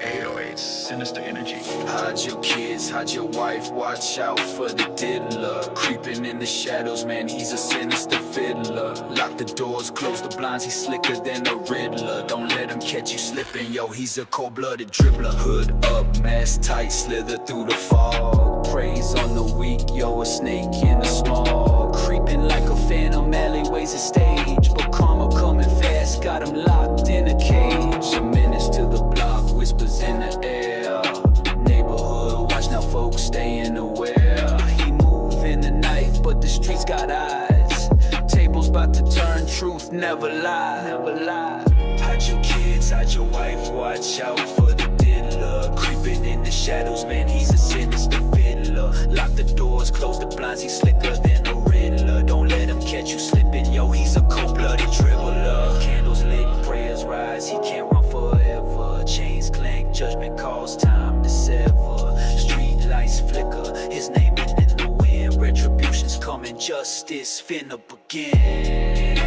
808, sinister energy. Hide your kids, hide your wife, watch out for the diddler. Creeping in the shadows, man, he's a sinister fiddler. Lock the doors, close the blinds, he's slicker than a riddler. Don't let him catch you slipping, yo, he's a cold-blooded dribbler. Hood up, mask tight, slither through the fog. Preys on the weak, yo, a snake in the small. Creeping like a phantom, alleyways a stage. But karma coming fast, got him locked in a cage. A menace to the block, whispers in the air. Neighborhood, watch now folks staying aware. He move in the night, but the streets got eyes. Tables about to turn, truth never lie. Hide your kids, hide your wife, watch out for the diddler. Creeping in the shadows, man, he's a sinister fiddler. Lock the doors, close the blinds, he's slicker than a riddler. Don't let him catch you slipping, yo, he's a cold-blooded dribbler. Candles lit, prayers rise, he can't run forever. Chains clank, judgment calls, time to sever. Street lights flicker, his name in the wind. Retribution's coming, justice finna begin.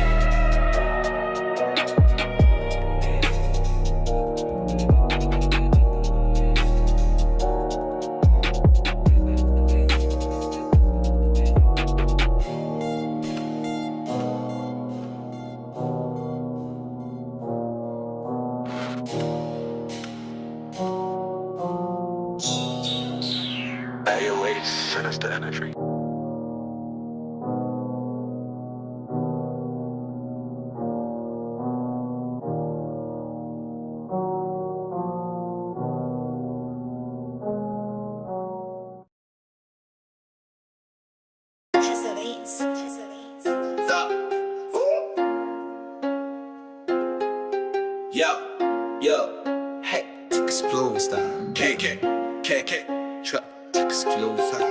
Sinister energy. Yo, hey, explode style. KK, truck, explode style.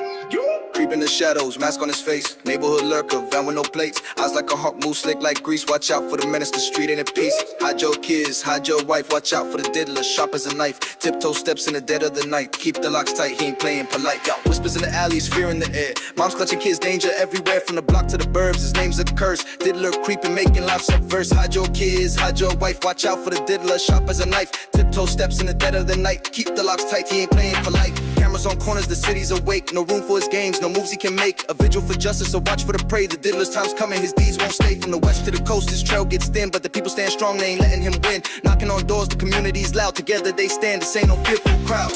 Creep in the shadows, mask on his face. Neighborhood lurker, van with no plates. Eyes like a hawk, move slick like grease. Watch out for the menace, the street ain't in peace. Hide your kids, hide your wife. Watch out for the diddler, sharp as a knife. Tiptoe steps in the dead of the night. Keep the locks tight, he ain't playing polite. Yo, whispers in the alleys, fear in the air. Mom's clutching kids, danger everywhere. From the block to the burbs, his name's a curse. Diddler creeping, making life subverse. Hide your kids, hide your wife. Watch out for the diddler, sharp as a knife. Tiptoe steps in the dead of the night. Keep the locks tight, he ain't playing polite. Cameras on corners, the city's awake. No room for his games, no moves he can make. A vigil for justice, so watch for the prey. The diddler's time's coming, his deeds won't stay. From the west to the coast, his trail gets thin, but the people stand strong, they ain't letting him win. Knocking on doors, the community's loud. Together they stand, this ain't no fearful crowd.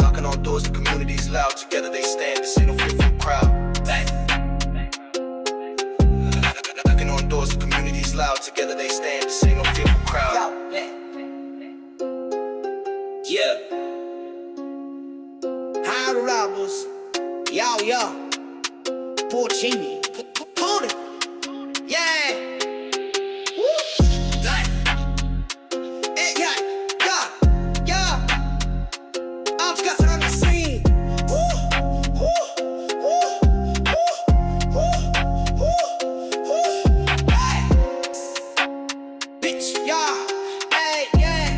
Knocking on doors, the community's loud. Together they stand, this ain't no fearful crowd. Bang. Knocking on doors, the community's loud. Together they stand, this ain't no fearful crowd. Yeah. High robbers, yo, Porcini, pull it, yeah. Woo. Yeah. I'm scuffing on the scene. Bitch, yeah. Hey, yeah.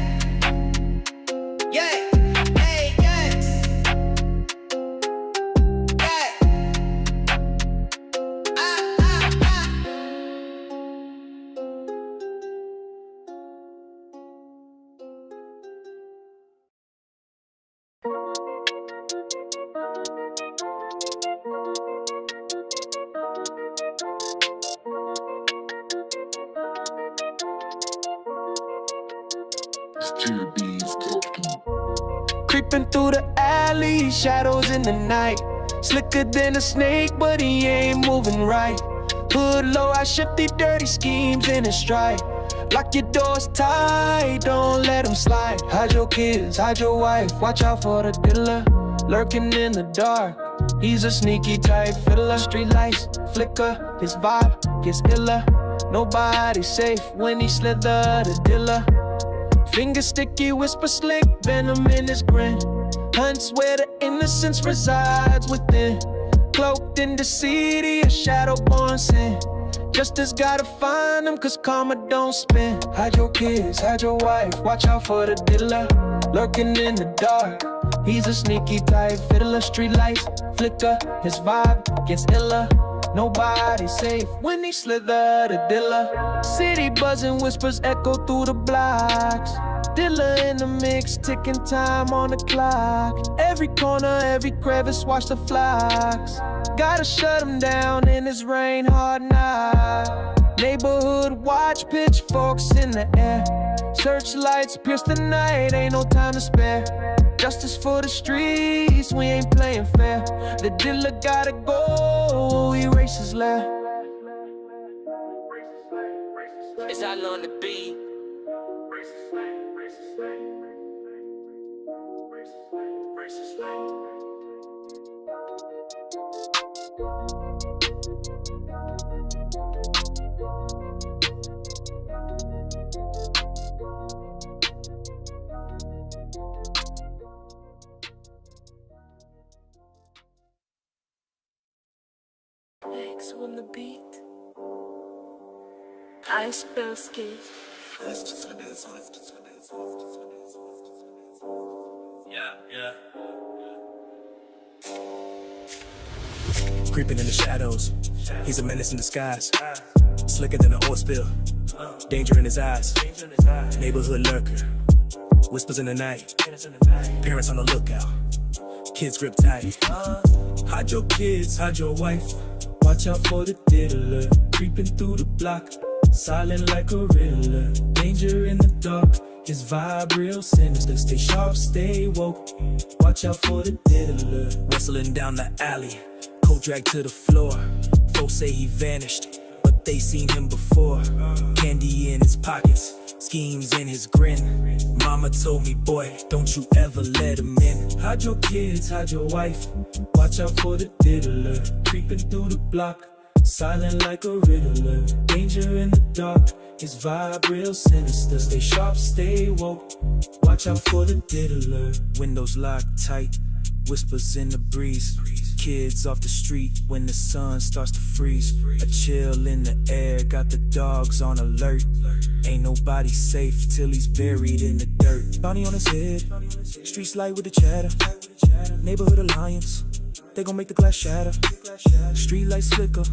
Creeping through the alley, shadows in the night. Slicker than a snake, but he ain't moving right. Hood low, I shift these dirty schemes in a stride. Lock your doors tight, don't let them slide. Hide your kids, hide your wife, watch out for the diddler. Lurking in the dark, he's a sneaky type fiddler. Street lights flicker, his vibe gets iller. Nobody's safe when he slither, the dealer. Finger sticky, whisper slick, venom in his grin. Hunts where the innocence resides within. Cloaked in the city, a shadow born sin. Justice gotta find him, cause karma don't spin. Hide your kids, hide your wife, watch out for the diddler. Lurking in the dark, he's a sneaky type fiddler. Street lights flicker, his vibe gets iller. Nobody safe when they slither the Diddler. City buzzing, whispers echo through the blocks. Diddler in the mix, ticking time on the clock. Every corner, every crevice, watch the flocks. Gotta shut 'em down in this rain hard night. Neighborhood watch, pitchforks in the air. Searchlights pierce the night, ain't no time to spare. Justice for the streets, we ain't playing fair. The Diddler gotta go, erase his lair. As I learn to be. Legs on the beat. I spell ski. Yeah. Creeping in the shadows, he's a menace in disguise. Slicker than an oil spill, danger in his eyes. Neighborhood lurker, whispers in the night. Parents on the lookout, kids grip tight. Hide your kids, hide your wife. Watch out for the diddler, creeping through the block, silent like a riddler. Danger in the dark, his vibe real sinister. Stay sharp, stay woke, watch out for the diddler. Whistling down the alley, coat dragged to the floor. Folks say he vanished, but they seen him before. Candy in his pockets, schemes in his grin. Mama told me, boy, don't you ever let him in. Hide your kids, hide your wife, watch out for the diddler. Creeping through the block, silent like a riddler. Danger in the dark, his vibe real sinister. Stay sharp, stay woke, watch out for the diddler. Windows locked tight, whispers in the breeze. Kids off the street when the sun starts to freeze. A chill in the air, got the dogs on alert. Ain't nobody safe till he's buried in the dirt. Bounty on his head, streets light with the chatter. Neighborhood alliance, they gon' make the glass shatter. Street lights flicker,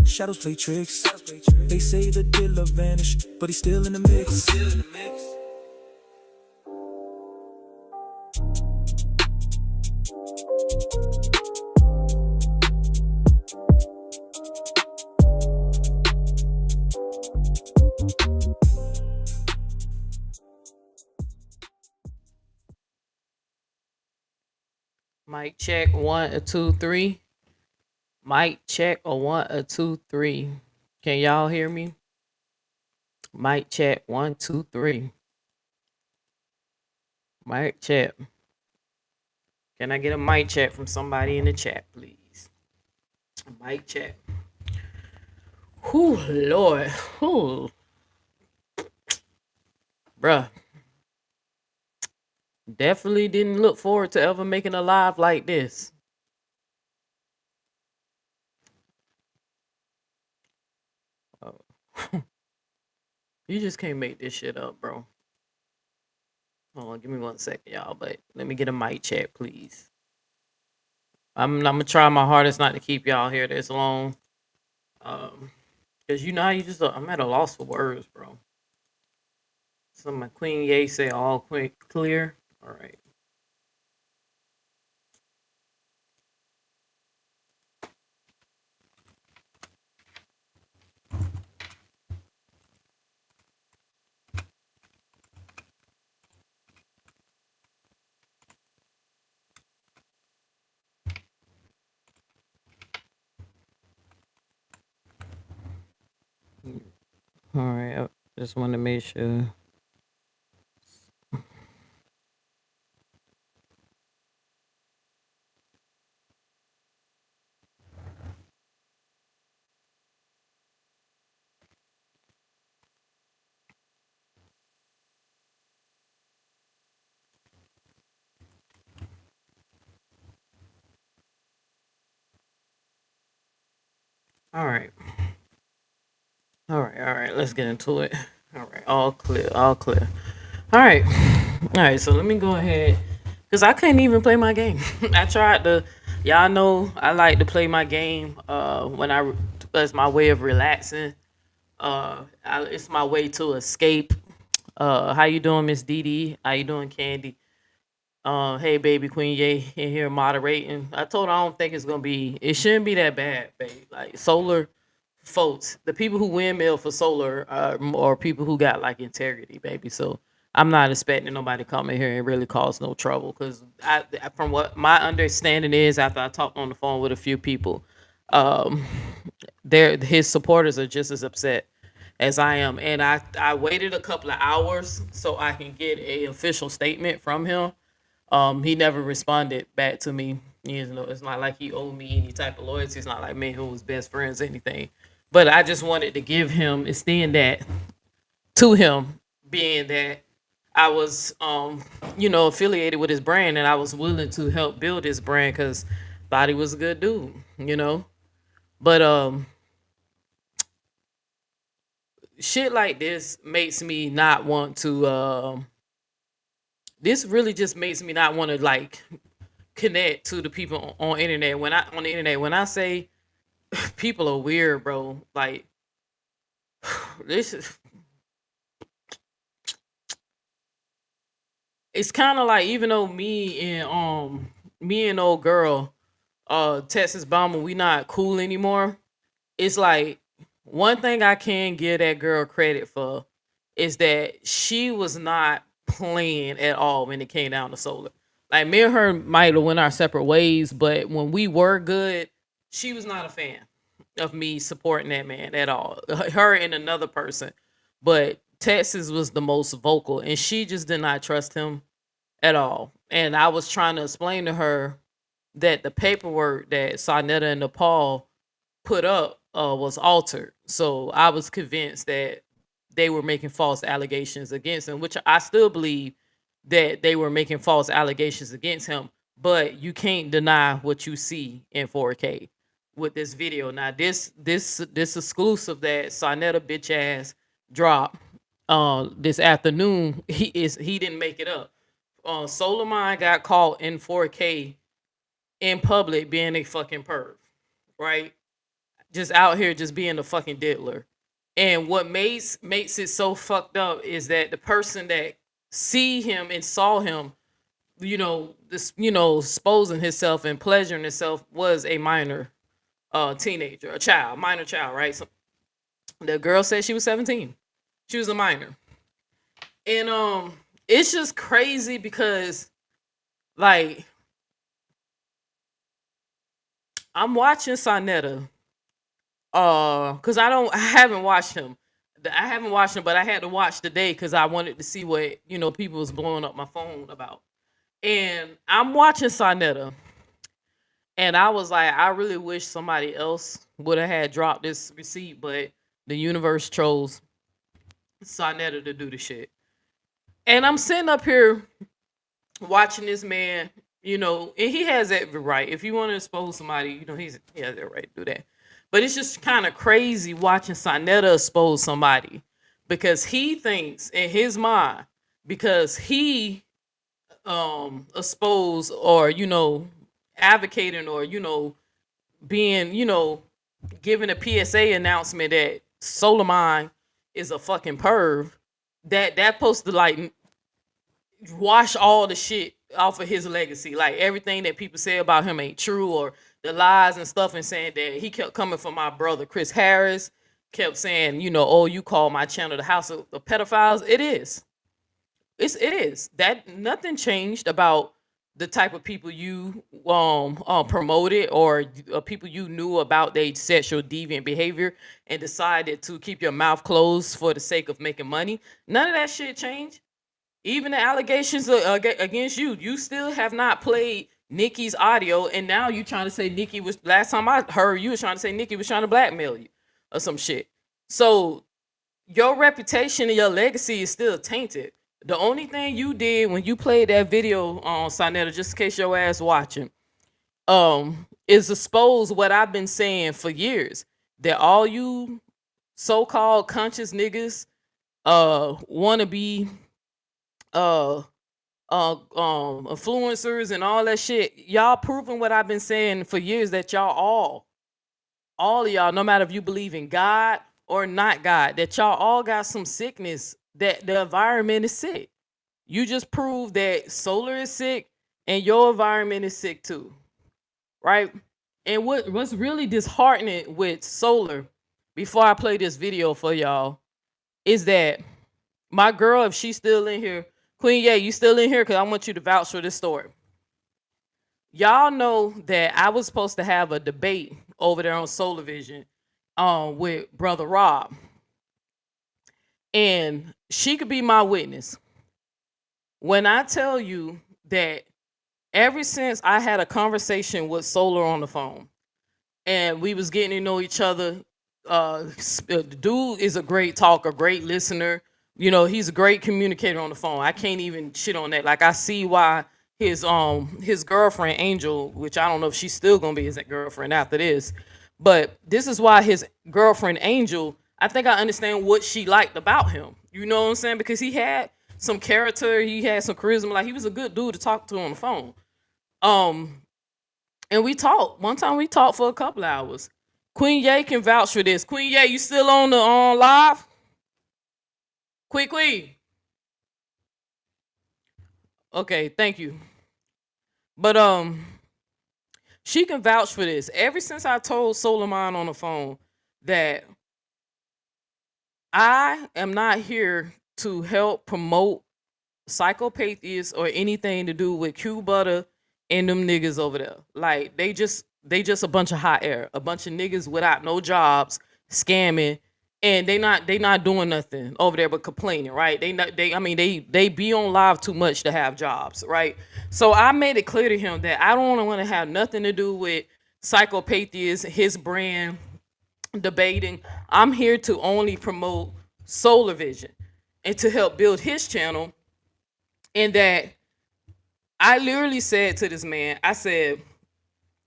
shadows play tricks. They say the Diddler vanished, but he's still in the mix. Mic check 1 2 3. Mic check 1 2 3. Can y'all hear me? Mic check 1 2 3. Mic check. Can I get a mic check from somebody in the chat, please? Mic check. Whew, Lord. Whew. Bruh. Definitely didn't look forward to ever making a live like this. Oh. You just can't make this shit up, bro. Hold on, give me 1 second, y'all. But let me get a mic check, please. I'm gonna try my hardest not to keep y'all here this long. Cause you know how you just I'm at a loss for words, bro. So my Queen Ye say all quick clear. All right. All right. I just want to make sure. All right. All right. Let's get into it. All right. All clear. All right. So let me go ahead. Because I couldn't even play my game. I tried to Y'all know I like to play my game when as my way of relaxing. It's my way to escape. How you doing, Miss Dee Dee? How you doing, Candy? Hey, baby Queen Ye in here moderating. I told her I don't think it shouldn't be that bad, babe. Like solar folks, the people who windmill for solar are people who got like integrity, baby. So I'm not expecting nobody to come in here and really cause no trouble. Cause from what my understanding is, after I talked on the phone with a few people, um, his supporters are just as upset as I am. And I waited a couple of hours so I can get a official statement from him. He never responded back to me. You know, it's not like he owed me any type of loyalty. It's not like me who was best friends or anything. But I just wanted to give him extend that to him, being that I was affiliated with his brand and I was willing to help build his brand because thought he was a good dude, you know. But shit like this makes me not want to this really just makes me not want to like connect to the people on internet. When I say people are weird, bro, like this is it's kind of like, even though me and old girl Texas Bomber, we not cool anymore. It's like one thing I can give that girl credit for is that she was not playing at all when it came down to solar. Like me and her might have went our separate ways, but when we were good, she was not a fan of me supporting that man at all. Her and another person. But Texas was the most vocal and she just did not trust him at all. And I was trying to explain to her that the paperwork that Sarnetta and Nepal put up was altered. So I was convinced that they were making false allegations against him, which I still believe that they were making false allegations against him. But you can't deny what you see in 4K with this video. Now this exclusive that Sarnetta bitch ass dropped this afternoon, he didn't make it up. Solarmind got caught in 4K in public being a fucking perv, right? Just out here just being a fucking diddler. And what makes it so fucked up is that the person that see him and saw him, exposing himself and pleasuring himself was a minor teenager, a child, minor child, right? So the girl said she was 17. She was a minor. And it's just crazy because like I'm watching Sonetta because I haven't watched him. I haven't watched him, but I had to watch today because I wanted to see what people was blowing up my phone about. And I'm watching Sonetta, and I was like, I really wish somebody else would have had dropped this receipt, but the universe chose Sonetta to do the shit. And I'm sitting up here watching this man, and he has every right. If you want to expose somebody, he has that right to do that. But it's just kind of crazy watching Sonetta expose somebody because he thinks in his mind, because he exposed or advocating or being giving a PSA announcement that Solarmind is a fucking perv, that supposed to like wash all the shit off of his legacy. Like everything that people say about him ain't true, or the lies and stuff, and saying that he kept coming for my brother Chris Harris, kept saying, oh, you call my channel the house of the pedophiles. It is. It is. That nothing changed about the type of people you promoted, or people you knew about their sexual deviant behavior and decided to keep your mouth closed for the sake of making money. None of that shit changed. Even the allegations against you, you still have not played Nikki's audio, and now you trying to say Nikki was. Last time I heard, you was trying to say Nikki was trying to blackmail you or some shit. So your reputation and your legacy is still tainted. The only thing you did when you played that video on Sonetta, just in case your ass watching, is expose what I've been saying for years, that all you so-called conscious niggas wanna be influencers and all that shit. Y'all proving what I've been saying for years, that y'all all of y'all, no matter if you believe in God or not God, that y'all all got some sickness, that the environment is sick. You just proved that solar is sick and your environment is sick too, right? And what's really disheartening with solar, before I play this video for y'all, is that my girl, if she's still in here, Queen Ye, you still in here? Because I want you to vouch for this story. Y'all know that I was supposed to have a debate over there on Solar Vision with Brother Rob. And she could be my witness. When I tell you that ever since I had a conversation with Solar on the phone and we was getting to know each other, the dude is a great talker, great listener. You know, he's a great communicator on the phone. I can't even shit on that. Like, I see why his girlfriend Angel, which I don't know if she's still gonna be his girlfriend after this, but this is why his girlfriend Angel, I think I understand what she liked about him. You know what I'm saying? Because he had some character, he had some charisma. Like, he was a good dude to talk to on the phone. And we talked. One time we talked for a couple hours. Queen Ye can vouch for this. Queen Ye, you still on the live? Queen. Okay, thank you. But she can vouch for this. Ever since I told Solarmind on the phone that I am not here to help promote psychopathia or anything to do with Q Butter and them niggas over there. Like, they just a bunch of hot air, a bunch of niggas without no jobs, scamming, and they not doing nothing over there but complaining, right? They be on live too much to have jobs, right? So I made it clear to him that I don't want to have nothing to do with psychopathia, his brand, debating. I'm here to only promote Solar Vision and to help build his channel. And that I literally said to this man, I said,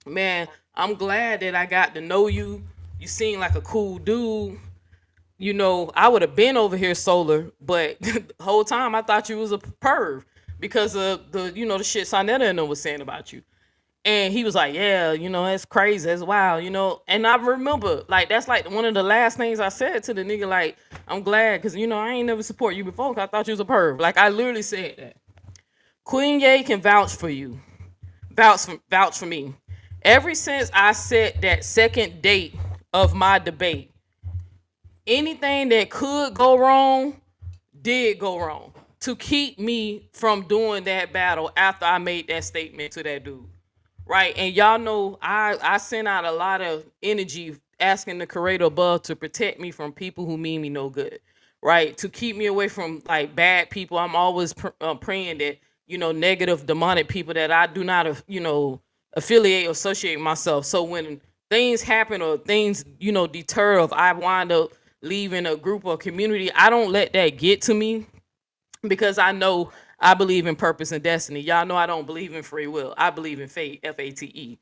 man, I'm glad that I got to know you. You seem like a cool dude. You know, I would have been over here Solar, but the whole time I thought you was a perv because of the shit Sonetta and them was saying about you. And he was like, yeah, that's crazy, that's wild, And I remember, like, that's like one of the last things I said to the nigga, like, I'm glad, because, I ain't never support you before, because I thought you was a perv. Like, I literally said that. Queen Ye can vouch for you. Vouch for me. Ever since I set that second date of my debate, anything that could go wrong did go wrong to keep me from doing that battle after I made that statement to that dude. Right? And y'all know I sent out a lot of energy asking the creator above to protect me from people who mean me no good. Right? To keep me away from, like, bad people. I'm always praying that, negative, demonic people that I do not, affiliate or associate myself. So when things happen or things, deter, if I wind up leaving a group or community, I don't let that get to me, because I know I believe in purpose and destiny. Y'all know I don't believe in free will. I believe in fate, Fate.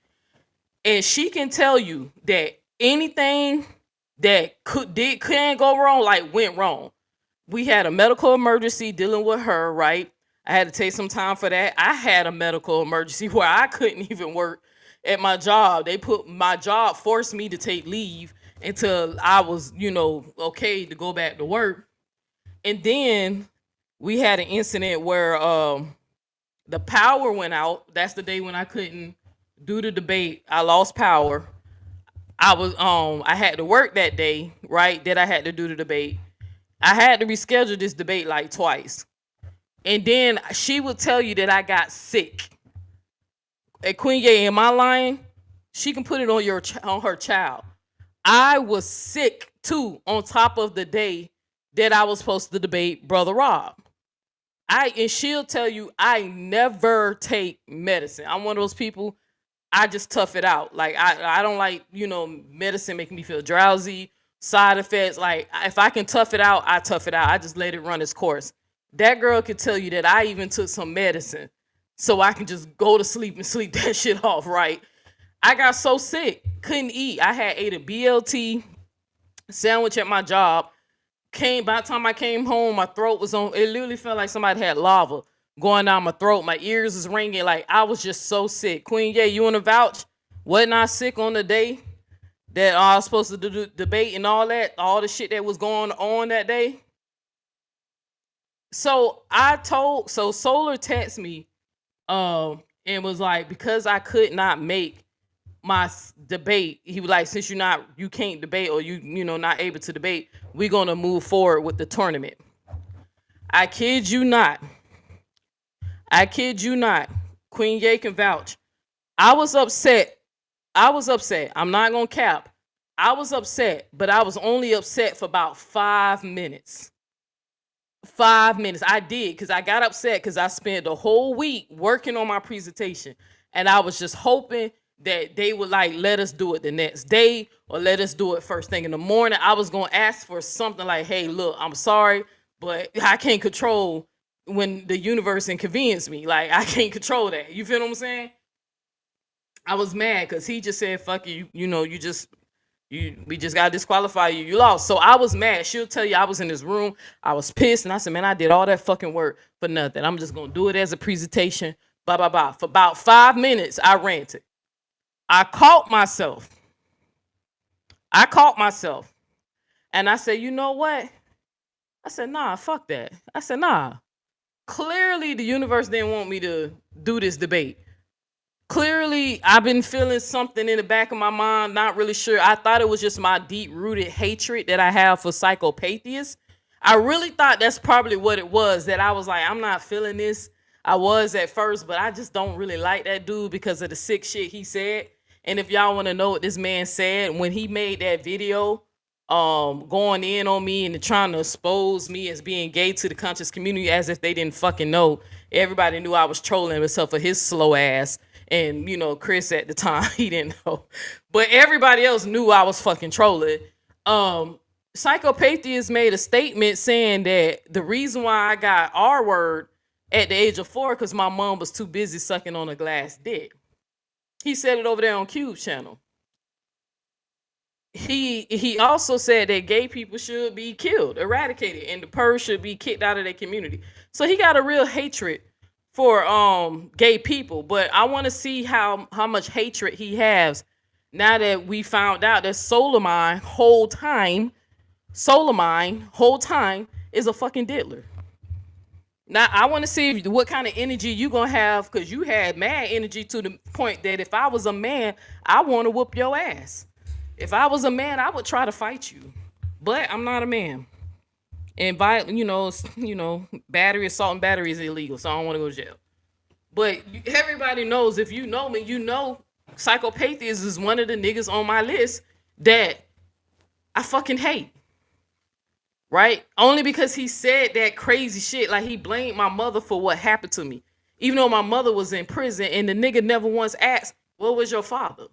And she can tell you that anything that can go wrong, like, went wrong. We had a medical emergency dealing with her, right? I had to take some time for that. I had a medical emergency where I couldn't even work at my job. My job forced me to take leave until I was, okay to go back to work. And then we had an incident where the power went out. That's the day when I couldn't do the debate. I lost power. I had to work that day, right? That I had to do the debate. I had to reschedule this debate like twice. And then she would tell you that I got sick. At Queen Ye, am I lying? She can put it on her child. I was sick too, on top of the day that I was supposed to debate Brother Rob. And she'll tell you I never take medicine. I'm one of those people, I just tough it out. Like, I don't like, medicine making me feel drowsy, side effects. Like, if I can tough it out, I tough it out. I just let it run its course. That girl could tell you that I even took some medicine so I can just go to sleep and sleep that shit off, right? I got so sick, couldn't eat. I had ate a BLT sandwich at my job. By the time I came home, my throat was on. It literally felt like somebody had lava going down my throat. My ears is ringing. Like, I was just so sick. Queen, yeah, you want to vouch? Wasn't I sick on the day that I was supposed to do debate and all that? All the shit that was going on that day? So Solar texted me and was like, because I could not make my debate, he was like, since you can't debate, or you know not able to debate, we're gonna move forward with the tournament. I kid you not. Queen Ye can vouch. I was upset. I'm not gonna cap. I was upset, but I was only upset for about 5 minutes. 5 minutes. I did, because I got upset because I spent the whole week working on my presentation, and I was just hoping that they would like let us do it the next day or let us do it first thing in the morning. I was gonna ask for something like, hey, look, I'm sorry, but I can't control when the universe inconvenes me. Like, I can't control that. You feel what I'm saying? I was mad because he just said, fuck you, we just gotta disqualify you. You lost. So I was mad. She'll tell you I was in this room. I was pissed, and I said, man, I did all that fucking work for nothing. I'm just gonna do it as a presentation. Blah blah blah. For about 5 minutes, I ranted. I caught myself. And I said, you know what? I said, nah, fuck that. I said, nah. Clearly, the universe didn't want me to do this debate. Clearly, I've been feeling something in the back of my mind, not really sure. I thought it was just my deep-rooted hatred that I have for psychopatheists. I really thought that's probably what it was, that I was like, I'm not feeling this. I was at first, but I just don't really like that dude because of the sick shit he said. And if y'all want to know what this man said, when he made that video going in on me and trying to expose me as being gay to the conscious community as if they didn't fucking know. Everybody knew I was trolling except for his slow ass. And, Chris at the time, he didn't know. But everybody else knew I was fucking trolling. Psychopathist made a statement saying that the reason why I got R-word at the age of 4 because my mom was too busy sucking on a glass dick. He said it over there on Cube channel. He also said that gay people should be killed, eradicated, and the purge should be kicked out of their community. So he got a real hatred for gay people, but I want to see how much hatred he has now that we found out that Solarmind whole time is a fucking diddler. Now I want to see what kind of energy you gonna have, because you had mad energy to the point that if I was a man, I want to whoop your ass. If I was a man, I would try to fight you, but I'm not a man. And battery, assault and battery is illegal, so I don't want to go to jail. But everybody knows, if you know me, psychopathist is one of the niggas on my list that I fucking hate. Right? Only because he said that crazy shit, like he blamed my mother for what happened to me. Even though my mother was in prison, and the nigga never once asked, what was your father?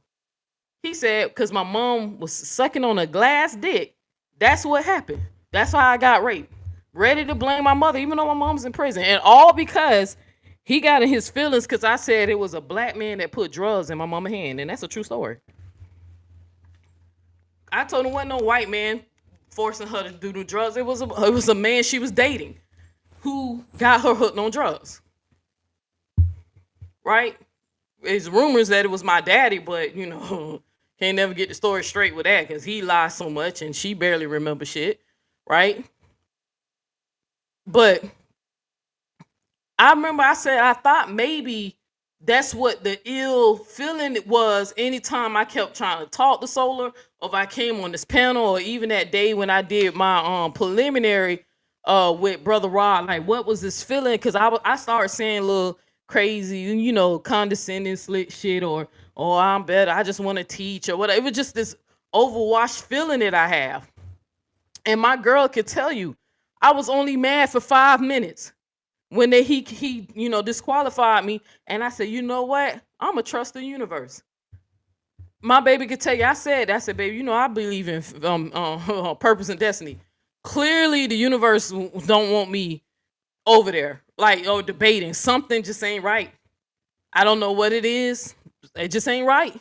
He said, because my mom was sucking on a glass dick. That's what happened. That's why I got raped. Ready to blame my mother, even though my mom's in prison. And all because he got in his feelings because I said it was a black man that put drugs in my mama's hand. And that's a true story. I told him wasn't no white man forcing her to do the drugs. It was a man she was dating who got her hooked on drugs. Right? It's rumors that it was my daddy, but can't never get the story straight with that because he lies so much and she barely remembers shit. Right? But I remember I said I thought maybe that's what the ill feeling it was anytime I kept trying to talk to Solar, or if I came on this panel, or even that day when I did my preliminary with Brother Rod. Like, what was this feeling? Because I started saying little crazy, condescending slick shit, or I'm better, I just want to teach, or whatever. It was just this overwashed feeling that I have. And my girl could tell you, I was only mad for 5 minutes when he disqualified me. And I said, you know what? I'm a trust the universe. My baby could tell you, I said, baby, I believe in purpose and destiny. Clearly, the universe don't want me over there, like, debating. Something just ain't right. I don't know what it is. It just ain't right.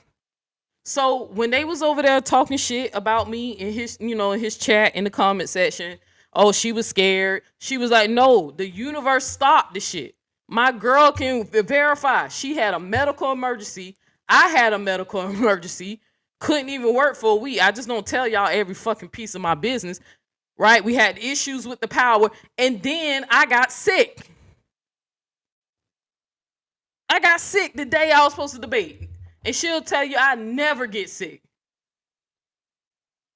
So when they was over there talking shit about me in his chat in the comment section, oh, she was scared. She was like, no, the universe stopped the shit. My girl can verify. She had a medical emergency. I had a medical emergency. Couldn't even work for a week. I just don't tell y'all every fucking piece of my business, right? We had issues with the power, and then I got sick. I got sick the day I was supposed to debate. And she'll tell you I never get sick.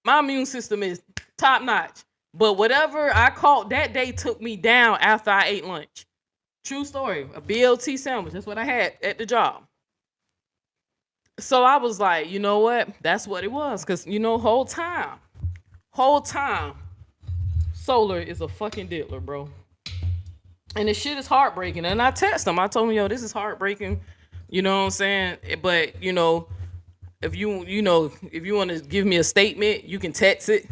My immune system is top notch. But whatever I caught that day took me down after I ate lunch. True story. A BLT sandwich. That's what I had at the job. So I was like, you know what? That's what it was. Because, whole time, Solar is a fucking diddler, bro. And the shit is heartbreaking. And I text him. I told him, yo, this is heartbreaking. You know what I'm saying? But, if you want to give me a statement, you can text it.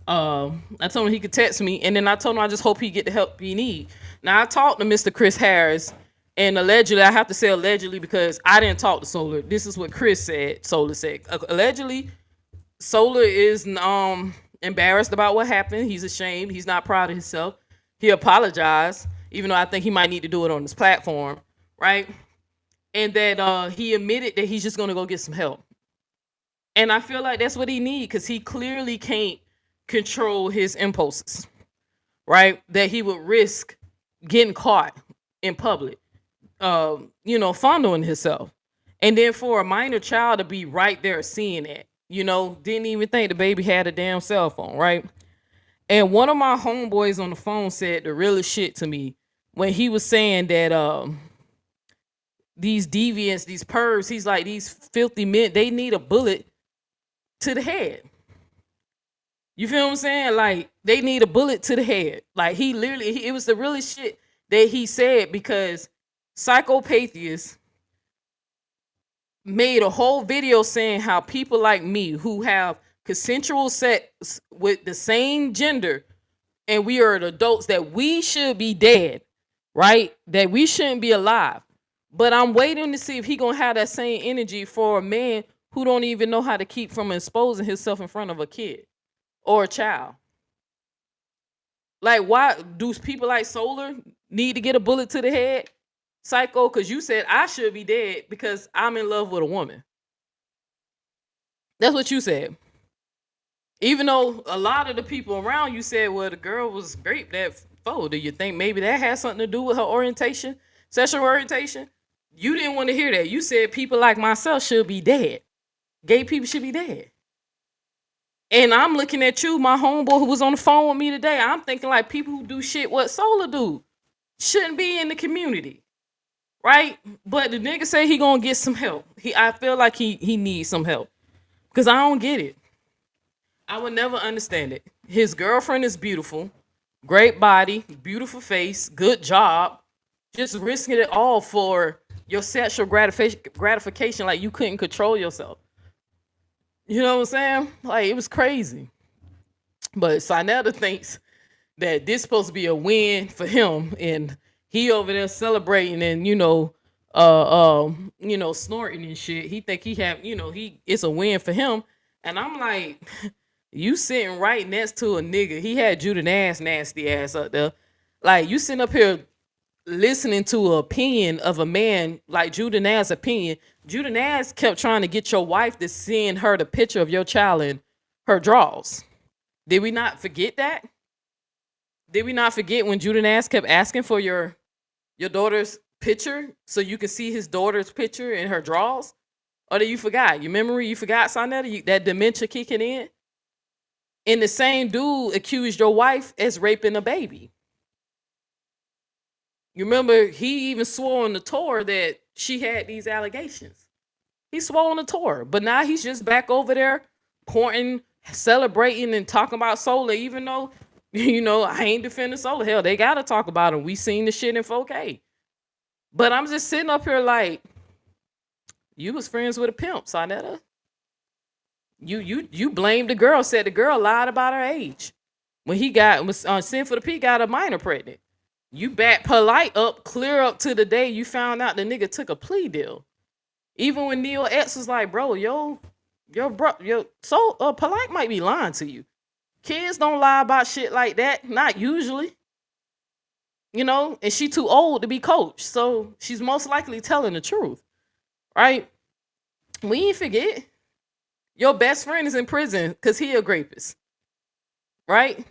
I told him he could text me, and then I told him I just hope he get the help he need. Now I talked to Mr. Chris Harris, and allegedly, I have to say allegedly because I didn't talk to Solar. This is what Chris said. Solar said allegedly, Solar is embarrassed about what happened. He's ashamed. He's not proud of himself. He apologized, even though I think he might need to do it on this platform, right? And that he admitted that he's just gonna go get some help. And I feel like that's what he needs because he clearly can't control his impulses, right? That he would risk getting caught in public, fondling himself. And then for a minor child to be right there seeing that, didn't even think the baby had a damn cell phone, right? And one of my homeboys on the phone said the realest shit to me when he was saying that these deviants, these pervs, he's like, these filthy men, they need a bullet to the head. You feel what I'm saying? Like, they need a bullet to the head. Like, it was the realest shit that he said because Psychopathia made a whole video saying how people like me who have consensual sex with the same gender and we are adults that we should be dead, right? That we shouldn't be alive. But I'm waiting to see if he gonna have that same energy for a man who don't even know how to keep from exposing himself in front of a kid or a child. Like, why do people like Solar need to get a bullet to the head? Psycho, because you said I should be dead because I'm in love with a woman. That's what you said. Even though a lot of the people around you said, well, the girl was raped that foe. Do you think maybe that has something to do with her orientation, sexual orientation? You didn't want to hear that. You said people like myself should be dead. Gay people should be dead. And I'm looking at you, my homeboy who was on the phone with me today. I'm thinking like people who do shit what Solar do shouldn't be in the community, right? But the nigga say he gonna get some help. I feel like he needs some help because I don't get it. I would never understand it. His girlfriend is beautiful, great body, beautiful face, good job. Just risking it all for your sexual gratification, like you couldn't control yourself. You know what I'm saying? Like, it was crazy. But Sinetta thinks that this supposed to be a win for him, and he over there celebrating and snorting and shit. He think he have, it's a win for him. And I'm like, you sitting right next to a nigga. He had Judah Nash nasty ass up there. Like, you sitting up here listening to an opinion of a man like Judah Nash's opinion. Judah Nash kept trying to get your wife to send her the picture of your child in her drawers. Did we not forget that? Did we not forget when Judah Nash kept asking for your daughter's picture so you can see his daughter's picture in her drawers? Or did you forgot? Your memory, you forgot, Sonetta? That dementia kicking in? And the same dude accused your wife as raping a baby. You remember he even swore on the tour that she had these allegations. He swore on the tour, but now he's just back over there pointing, celebrating, and talking about Solar, even though, I ain't defending Solar. Hell, they got to talk about him. We seen the shit in 4K. But I'm just sitting up here like, you was friends with a pimp, Sonetta. You blamed the girl, said the girl lied about her age. When he was sent for the P, got a minor pregnant. You back polite up, clear up to the day you found out the nigga took a plea deal. Even when Neil X was like, bro, polite might be lying to you. Kids don't lie about shit like that, not usually. you know, and she too old to be coached. So she's most likely telling the truth, right? We ain't forget. Your best friend is in prison because he a rapist, right?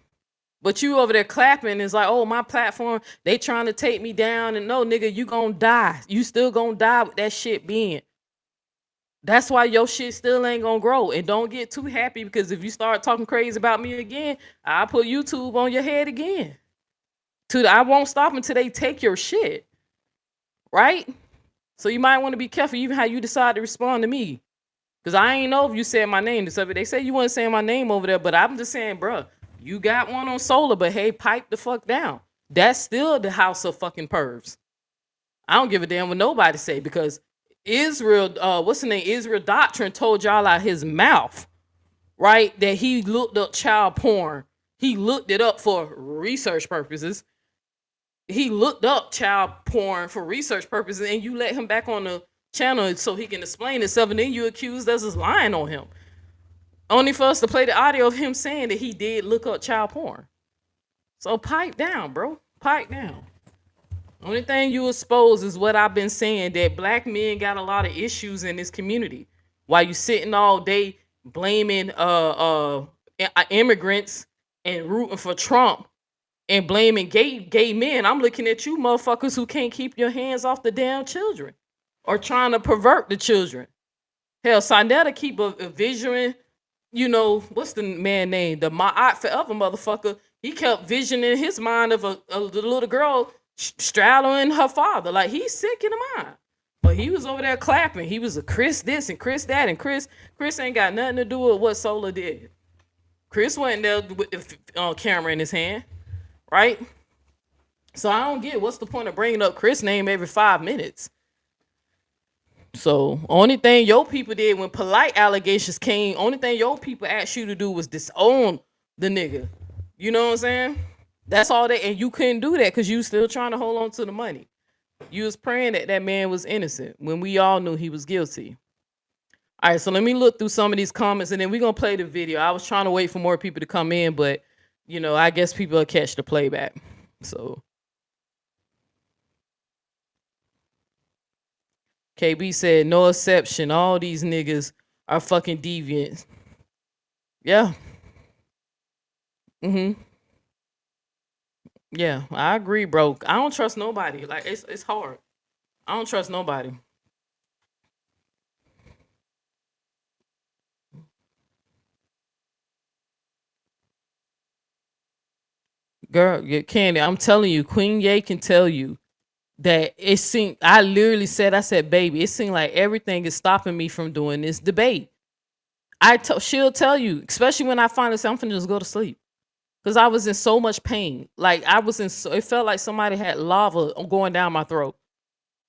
But you over there clapping is like, oh, my platform, they trying to take me down. And no, nigga, you gonna die. You still gonna die with that shit being. That's why your shit still ain't gonna grow. And don't get too happy because if you start talking crazy about me again, I'll put YouTube on your head again. I won't stop until they take your shit, right? So you might want to be careful even how you decide to respond to me. Because I ain't know if you said my name. They say you wasn't saying my name over there, but I'm just saying, bruh, you got one on Solar, but hey, pipe the fuck down. That's still the house of fucking pervs. I don't give a damn what nobody say because Israel, what's the name? Israel Doctrine told y'all out his mouth, right? That he looked up child porn. He looked it up for research purposes. He looked up child porn for research purposes, and you let him back on the channel so he can explain himself, and then you accused us of lying on him. Only for us to play the audio of him saying that he did look up child porn. So pipe down, bro. Pipe down. Only thing you expose is what I've been saying, that black men got a lot of issues in this community. While you sitting all day blaming immigrants and rooting for Trump and blaming gay men, I'm looking at you motherfuckers who can't keep your hands off the damn children or trying to pervert the children. Hell, Sinetta keep a vision. You know, what's the man name? The Ma'at Forever motherfucker. He kept visioning his mind of a little girl straddling her father. Like, he's sick in the mind. But he was over there clapping. He was a Chris this and Chris that. And Chris ain't got nothing to do with what Solar did. Chris wasn't there with the camera in his hand. Right? So I don't get what's the point of bringing up Chris' name every 5 minutes. So only thing your people did when polite allegations came, only thing your people asked you to do was disown the nigga. You know what I'm saying? That's all and you couldn't do that because you still trying to hold on to the money. You was praying that that man was innocent when we all knew he was guilty. All right, so let me look through some of these comments and then we're gonna play the video. I was trying to wait for more people to come in, but you know, I guess people will catch the playback. So KB said, no exception. All these niggas are fucking deviants. Yeah. Yeah, I agree, bro. I don't trust nobody. Like, it's hard. I don't trust nobody. Girl, Candy, I'm telling you, Queen Ye can tell you that it seemed, I literally said, baby, it seemed like everything is stopping me from doing this debate. She'll tell you, especially when I finally say I'm finna just go to sleep. Because I was in so much pain. Like it felt like somebody had lava going down my throat.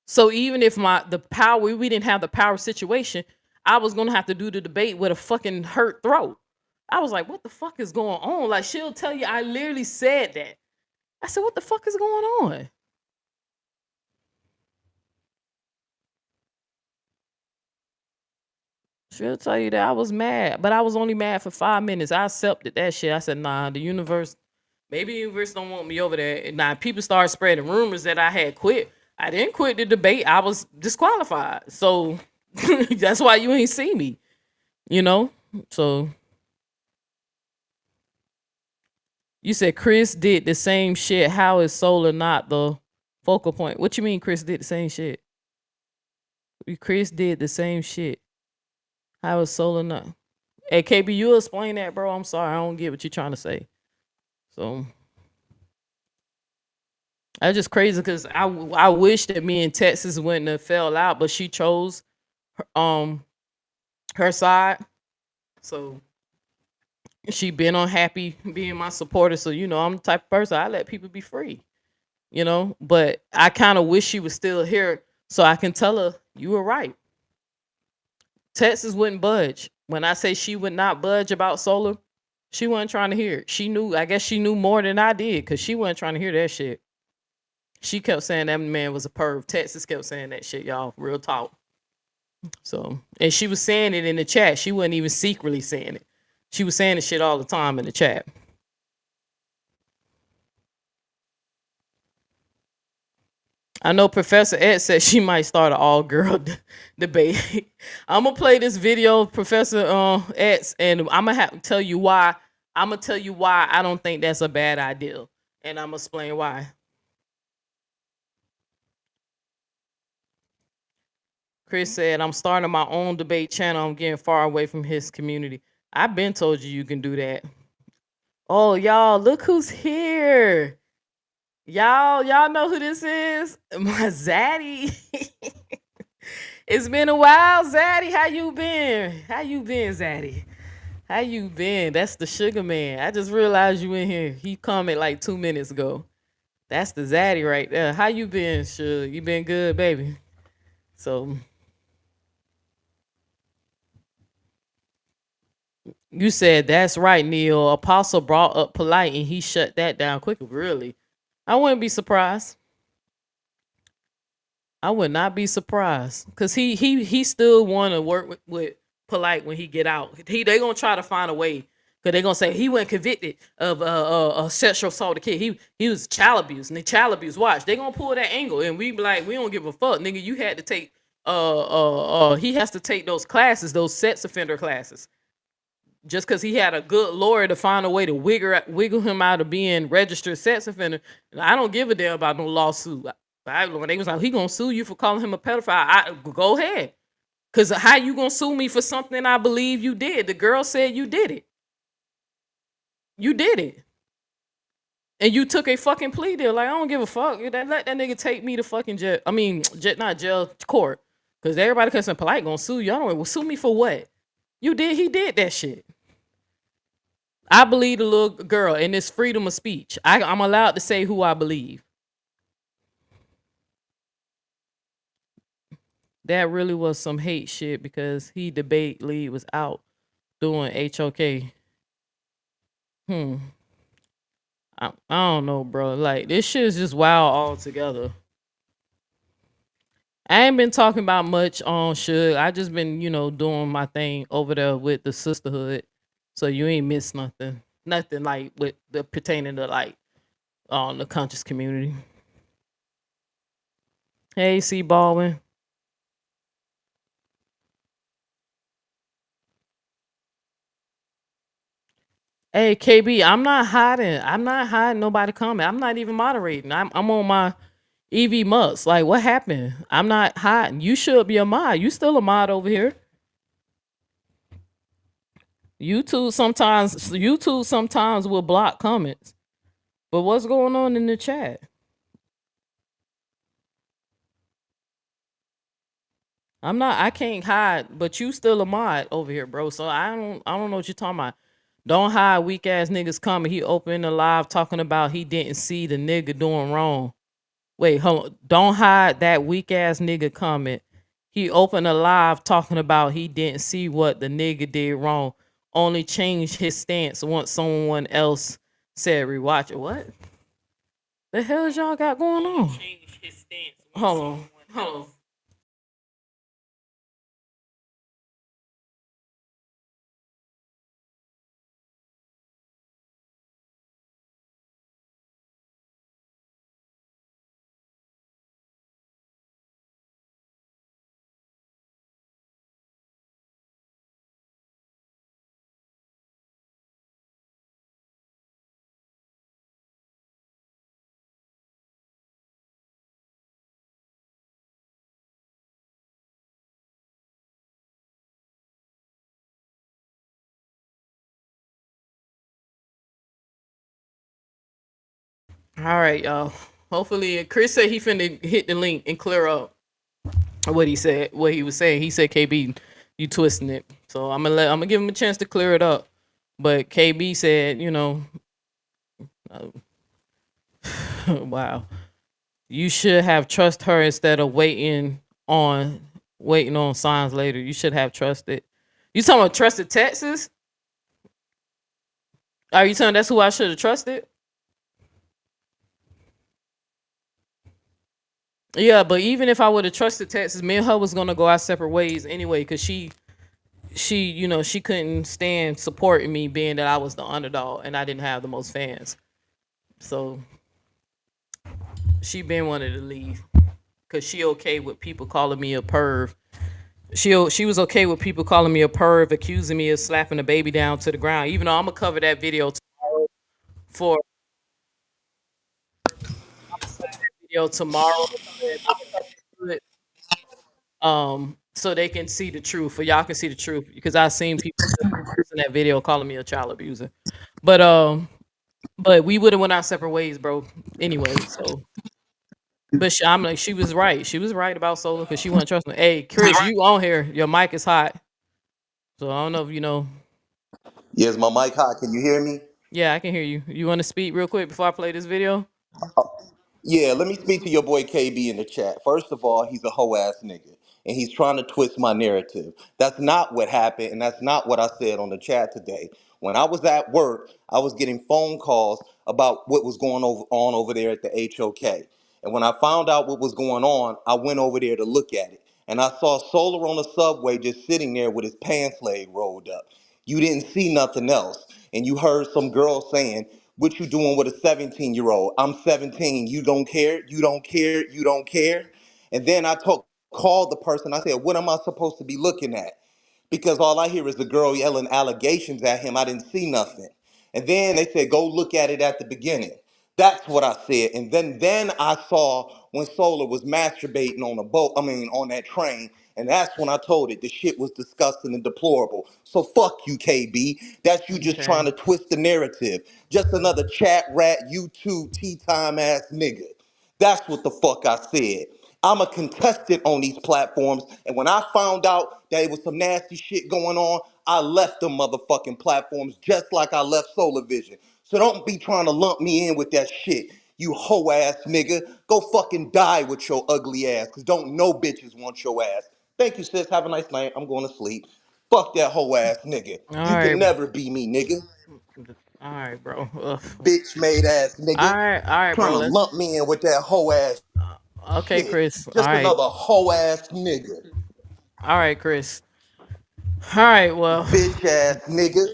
So even if we didn't have the power situation, I was gonna have to do the debate with a fucking hurt throat. I was like, what the fuck is going on? Like, she'll tell you, I literally said that. I said, what the fuck is going on? She'll tell you that I was mad, but I was only mad for 5 minutes. I accepted that shit. I said, nah, maybe the universe don't want me over there. And now people start spreading rumors that I had quit. I didn't quit the debate. I was disqualified. So that's why you ain't see me, you know? So you said Chris did the same shit. How is Solar not the focal point? What you mean Chris did the same shit? Chris did the same shit. How is Solar not? Hey, KB, you explain that, bro. I'm sorry. I don't get what you're trying to say. So that's just crazy because I wish that me and Texas wouldn't have fell out, but she chose her side. So she been unhappy being my supporter. So, you know, I'm the type of person, I let people be free, you know, but I kind of wish she was still here so I can tell her you were right. Texas wouldn't budge. When I say she would not budge about Solar, she wasn't trying to hear it. I guess she knew more than I did because she wasn't trying to hear that shit. She kept saying that man was a perv. Texas kept saying that shit, y'all. Real talk. So, and she was saying it in the chat. She wasn't even secretly saying it. She was saying the shit all the time in the chat. I know Professor Ed said she might start an all-girl debate. I'm gonna play this video of Professor Ed, and I'm gonna have to tell you why. I'm gonna tell you why I don't think that's a bad idea, and I'm gonna explain why. Chris said, "I'm starting my own debate channel. I'm getting far away from his community." I've been told you can do that. Oh, y'all, look who's here. Y'all know who this is? My Zaddy. It's been a while, Zaddy. How you been? How you been, Zaddy? How you been? That's the sugar man. I just realized you in here. He commented like 2 minutes ago. That's the Zaddy right there. How you been, Suge? You been good, baby? So you said that's right, Neil. Apostle brought up polite and he shut that down quickly. Really? I wouldn't be surprised. I would not be surprised because he still want to work with polite when he get out. They gonna try to find a way because they gonna say he wasn't convicted of sexual assault. The kid he was child abuse and the child abuse. Watch, they gonna pull that angle and we be like, we don't give a fuck, nigga. You had to take he has to take those classes, those sex offender classes. Just because he had a good lawyer to find a way to wiggle him out of being registered sex offender, I don't give a damn about no lawsuit. When they was like, he gonna sue you for calling him a pedophile, I go ahead. Cause how you gonna sue me for something I believe you did? The girl said you did it. You did it. And you took a fucking plea deal. Like, I don't give a fuck. Let that nigga take me to fucking jail. I mean, not jail, court. Cause everybody cussing polite gonna sue you. I don't know. Well, sue me for what? He did that shit. I believe the little girl, and it's freedom of speech. I'm allowed to say who I believe. That really was some hate shit because he debate lead was out doing HOK. I don't know, bro. Like, this shit is just wild altogether. I ain't been talking about much on Suge. I just been, doing my thing over there with the sisterhood. So you ain't missed nothing. Nothing like with the pertaining to like the conscious community. Hey, C Baldwin. Hey, KB, I'm not hiding. I'm not hiding nobody comment. I'm not even moderating. I'm on my EV Mux. Like, what happened? I'm not hiding. You should be a mod. You still a mod over here. YouTube sometimes will block comments. But what's going on in the chat? I can't hide, but you still a mod over here, bro. So I don't know what you're talking about. Don't hide, weak ass niggas coming. He opened the live talking about he didn't see the nigga doing wrong. Wait, hold on. Don't hide that weak ass nigga comment. He opened a live talking about he didn't see what the nigga did wrong. Only changed his stance once someone else said rewatch it. What? The hell is y'all got going on? Hold on. All right, y'all. Hopefully, Chris said he finna hit the link and clear up what he said, what he was saying. He said, "KB, you twisting it." So I'm gonna give him a chance to clear it up. But KB said, wow, you should have trust her instead of waiting on signs later. You should have trusted. You talking about trusted Texas? Are you telling that's who I should have trusted? Yeah, but even if I would have trusted Texas, me and her was gonna go our separate ways anyway, because she couldn't stand supporting me being that I was the underdog and I didn't have the most fans. So she been wanted to leave. because she okay with people calling me a perv. She was okay with people calling me a perv, accusing me of slapping the baby down to the ground. Even though I'm gonna cover that video for video tomorrow, so that they can do it, so they can see the truth, or y'all can see the truth, because I seen people in that video calling me a child abuser. But but we would have went our separate ways, bro. Anyway, so but I'm like, she was right. She was right about Solar because she wasn't trusting me. Hey, Chris, you on here? Your mic is hot, so I don't know if you know. Yes, my mic hot. Can you hear me? Yeah, I can hear you. You want to speak real quick before I play this video? Yeah, let me speak to your boy KB in the chat. First of all, he's a hoe ass nigga, and he's trying to twist my narrative. That's not what happened, and that's not what I said on the chat today. When I was at work, I was getting phone calls about what was on over there at the HOK. And when I found out what was going on, I went over there to look at it. And I saw Solar on the subway just sitting there with his pants leg rolled up. You didn't see nothing else. And you heard some girl saying, what you doing with a 17-year-old? I'm 17. You don't care? You don't care? You don't care? And then called the person. I said, what am I supposed to be looking at? Because all I hear is the girl yelling allegations at him. I didn't see nothing. And then they said, go look at it at the beginning. That's what I said. And then I saw when Solar was masturbating on a boat, on that train. And that's when I told it the shit was disgusting and deplorable. So fuck you, KB. That's you just Okay. trying to twist the narrative. Just another chat rat, YouTube tea time ass nigga. That's what the fuck I said. I'm a contestant on these platforms, and when I found out that it was some nasty shit going on, I left them motherfucking platforms just like I left Solar Vision. So don't be trying to lump me in with that shit, you hoe ass nigga. Go fucking die with your ugly ass, cause don't no bitches want your ass. Thank you, sis. Have a nice night. I'm going to sleep. Fuck that hoe ass nigga. All You right. can never be me, nigga. All right, bro. Ugh. Bitch made ass All nigga. right. All right, Trying bro. to Let's. lump me in with that hoe ass Okay, shit. Chris. All Just right. another hoe ass nigga. All right, Chris. All right. Well. Bitch ass nigga.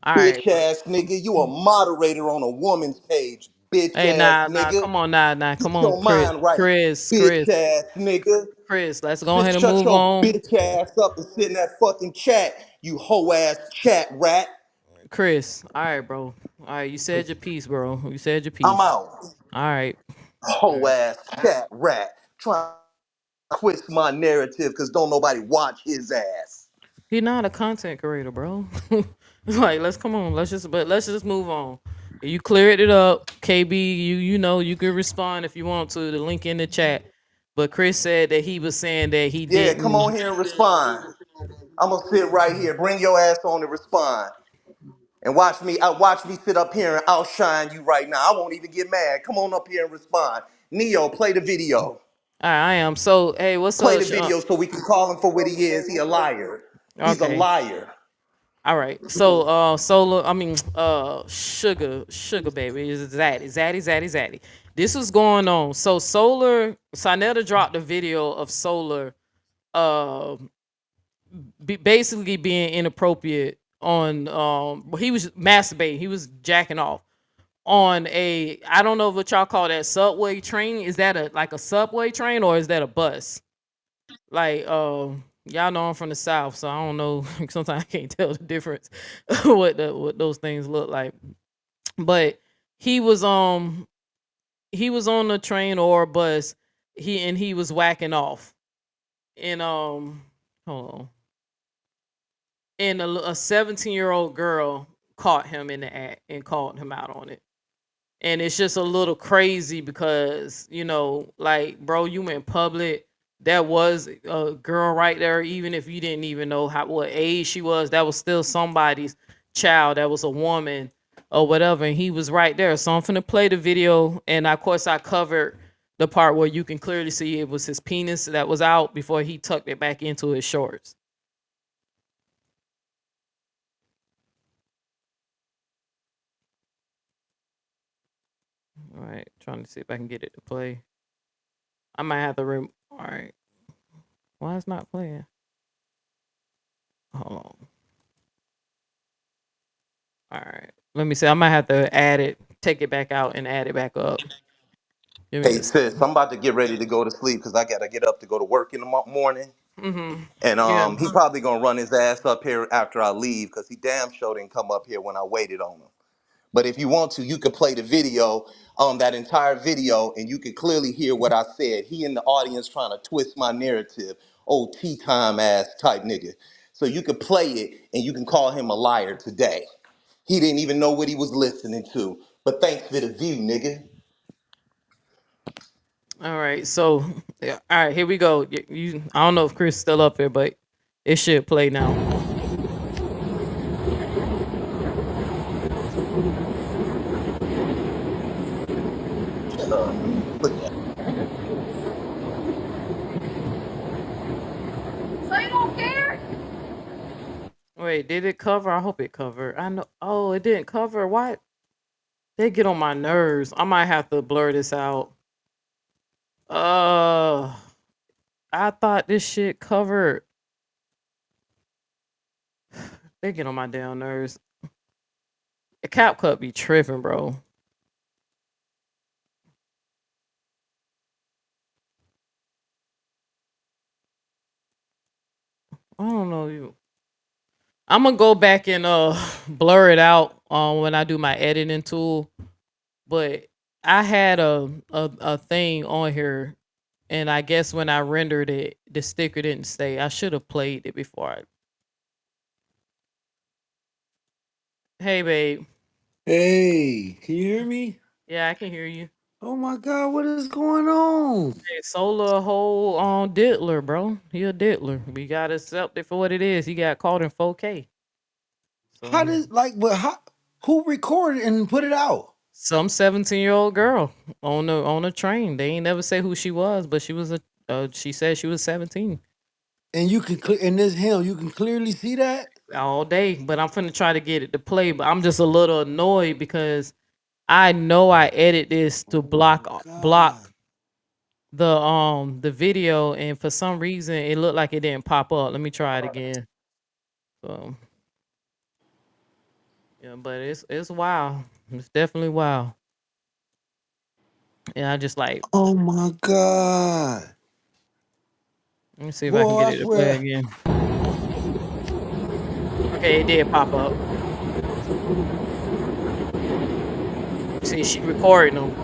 All right. Bitch ass nigga. You a moderator on a woman's page. Bitch Hey, ass nah. nigga. Come on, nah. Come Get on, your Chris. mind right. Chris. Bitch Chris. ass nigga. Chris. Let's go ahead Just and shut move your on. bitch ass up and sit in that fucking chat, you hoe ass chat rat. Chris. All right, bro. All right. You said your piece, bro. You said your I'm piece. out. All right. All Hoe right. ass chat rat. Trying to twist my narrative because don't nobody watch his ass. You're not a content creator, bro. Like, let's come on. Let's just move on. You cleared it up, KB. You know you can respond if you want to. The link in the chat. But Chris said that he was saying that he Yeah, come on didn't. here and respond. I'm gonna sit right here. Bring your ass on and respond. And watch me sit up here and outshine you right now. I won't even get mad. Come on up here and respond. Neo, play the video. All right, I am. So, hey, what's Play up, the video so we can call him for what he is. He a liar. He's a Okay. liar. All right. So, Solo, I mean, Sugar Baby is Zaddy. This was going on. So, Sinetta dropped a video of Solar, uh, basically being inappropriate on, he was masturbating, he was jacking off on a, I don't know what y'all call that, subway train. Is that like a subway train or is that a bus? Like, y'all know I'm from the South, so I don't know. Sometimes I can't tell the difference what those things look like. But he was he was on a train or a bus. He was whacking off, and hold on, and a 17-year-old girl caught him in the act and called him out on it. And it's just a little crazy because, like, bro, you in public. That was a girl right there. Even if you didn't even know what age she was, that was still somebody's child. That was a woman or whatever, and he was right there. So I'm finna play the video, and of course I covered the part where you can clearly see it was his penis that was out before he tucked it back into his shorts. All right, trying to see if I can get it to play. I might have to all right. Why it's not playing? Hold on. All right. Let me see. I might have to add it, take it back out and add it back up. Give me Hey a second. sis, I'm about to get ready to go to sleep because I gotta get up to go to work in the morning. Mm-hmm. And Yeah. he probably gonna run his ass up here after I leave because he damn sure didn't come up here when I waited on him. But if you want to, you could play the video, that entire video, and you could clearly hear what I said. He in the audience trying to twist my narrative, old tea time ass type nigga. So you could play it and you can call him a liar today. He didn't even know what he was listening to. But thanks for the view, nigga. All right. So, yeah. All right. Here we go. I don't know if Chris is still up here, but it should play now. Shut up. Look at So you don't care? Wait, did it cover? I hope it covered. I know. Oh, it didn't cover. Why? They get on my nerves. I might have to blur this out. Uh, I thought this shit covered. They get on my damn nerves. The Cap Cut be tripping, bro. I don't know you. I'm gonna go back and blur it out when I do my editing tool. But I had a thing on here, and I guess when I rendered it, the sticker didn't stay. I should have played it before I. Hey, babe. Hey, can you hear me? Yeah, I can hear you. Oh my God, what is going on? Hey, Solar whole on Diddler, bro. He a Diddler. We gotta accept it for what it is. He got caught in 4K. How So did but how who recorded and put it out? some 17-year-old girl on a train. They ain't never say who she was, but she was a. She said she was 17 And you can in this him, you can clearly see that? all day. But I'm finna try to get it to play. But I'm just a little annoyed because I know I edit this to Oh my God. block the video, and for some reason it looked like it didn't pop up. Let me try it again. So yeah, but it's wild. It's definitely wild. And I just like, Oh my God. let me see if I can Boy, get I it to play swear. again. Okay, it did pop up. See, she recording them.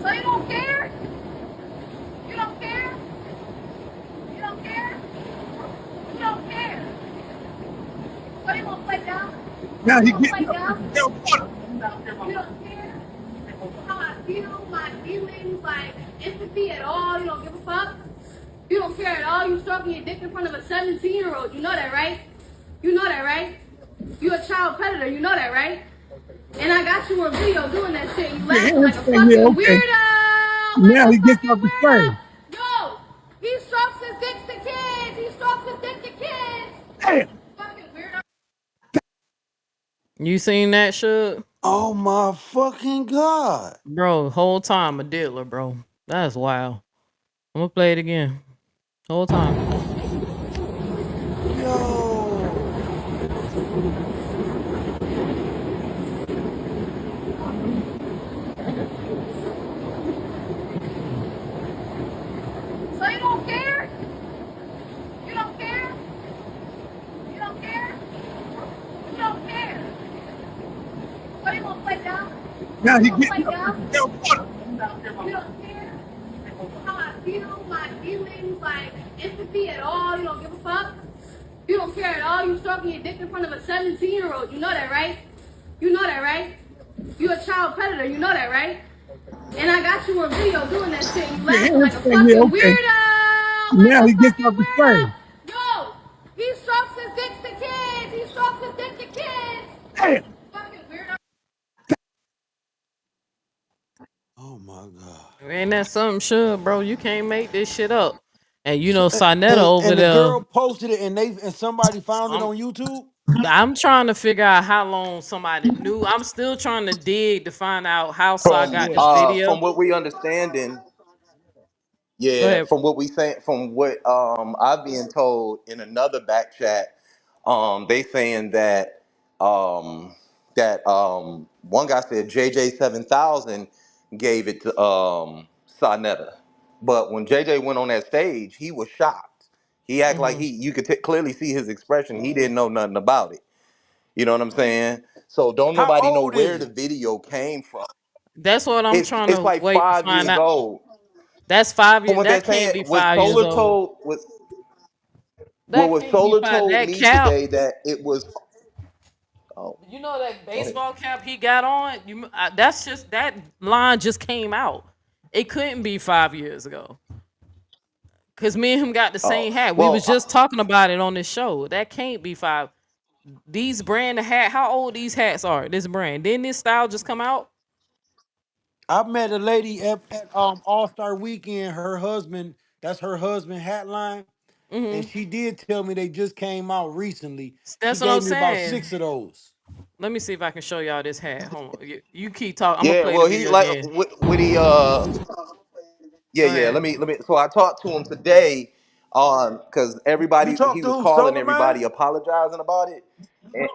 So you don't care? You don't care? You don't care? You don't care? So you gonna play dumb? Now You he gonna getting play up to dumb? tell what? You don't care how I feel, my feelings, like empathy at all. You don't give a fuck. You don't care at all. You stroking your dick in front of a 17-year-old. You know that, right? You know that, right? You a child predator. You know that, right? And I got you on video doing that shit. You Yeah, laughing like a yeah, fucking okay. weirdo. Like Now a he gets fucking up to weirdo. play. Yo, he strokes his dick to kids. He strokes his dick to kids. Damn. Fucking weirdo. You seen that shit? Oh my fucking God. Bro, whole time a diddler, bro. That's wild. I'm gonna play it again. Whole time. Yo. So you don't care? You don't care? You don't care? You don't care? So you gonna play dumb? Now You he gonna getting play up to dumb? tell what? You don't care how I feel, my feelings, like empathy at all. You don't give a fuck. You don't care at all. You stroking your dick in front of a 17-year-old. You know that, right? You know that, right? You a child predator. You know that, right? And I got you on video doing that shit. You Yeah, laughing like a yeah, fucking okay. weirdo. Like Now a he gets fucking up to play. weirdo. Yo, he strokes his dick to kids. He strokes his dick to kids. Damn. Fucking weirdo. Oh my God. Ain't that something, sure, bro? You can't make this shit up. And you know, Sonetta And over and the there. girl posted it and somebody found it I'm on YouTube. I'm trying to figure out how long somebody knew. I'm still trying to dig to find out how Saw got the video. From what we understanding, Go yeah, ahead. from what we say, from what I've been told in another back chat, they saying that that one guy said JJ 7000 gave it to Sonetta. But when JJ went on that stage, he was shocked. He acted like Hmm. you could clearly see his expression. He didn't know nothing about it. You know what I'm saying? So don't How nobody know old where is the it? video came from. That's what I'm trying It's to like wait to 5 find years out. old. That's 5 years. From what they're That can't saying, be 5 years old. What That was can't be Solar five. told That me cap. today that it was. Oh, You know that go ahead. baseball cap he got on. That's just that line just came out. It couldn't be 5 years ago. Cause me and him got the Oh, same hat. We was well, just talking about it on this show. That can't be five. These brand of hat. How old these hats are? This brand. Didn't this style just come out? I met a lady at All Star Weekend. Her husband, that's her husband hat line, and Mm-hmm. she did tell me they just came out recently. She That's what I'm gave me about saying. 6 of those. Let me see if I can show y'all this hat. Hold on. You keep talking. I'm gonna yeah. play the Well, he video like again. with the yeah, Go yeah. ahead. Let me. So I talked to him today on because You everybody he talked to was who? calling Solarmind? everybody apologizing about it. And,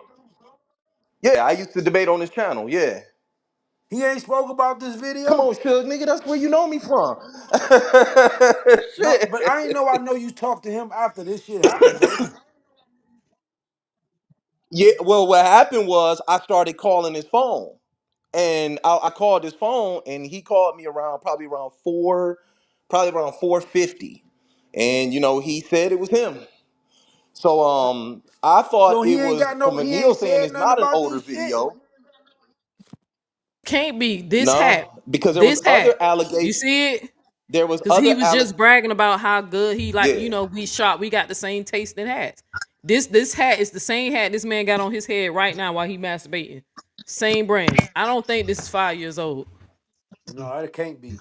yeah, I used to debate on this channel. Yeah. He ain't spoke about this Come video. on, Suge, nigga. That's where you know me from. No, Shit. but I ain't know. I know you talked to him after this shit happened though. Yeah. Well, what happened was I started calling his phone. And I called his phone, and he called me around probably around 4:50, and he said it was him. So I So thought it he ain't was got from no. He McNeil ain't saying said it's nothing not an about older this shit. video. Can't be this No, hat. because there was This other hat. You allegation. see it? There was Cause he other was just bragging about how good he like. Yeah. We shot. We got the same taste in hats. This hat is the same hat this man got on his head right now while he masturbating. Same brand. I don't think this is 5 years old. No, it can't be.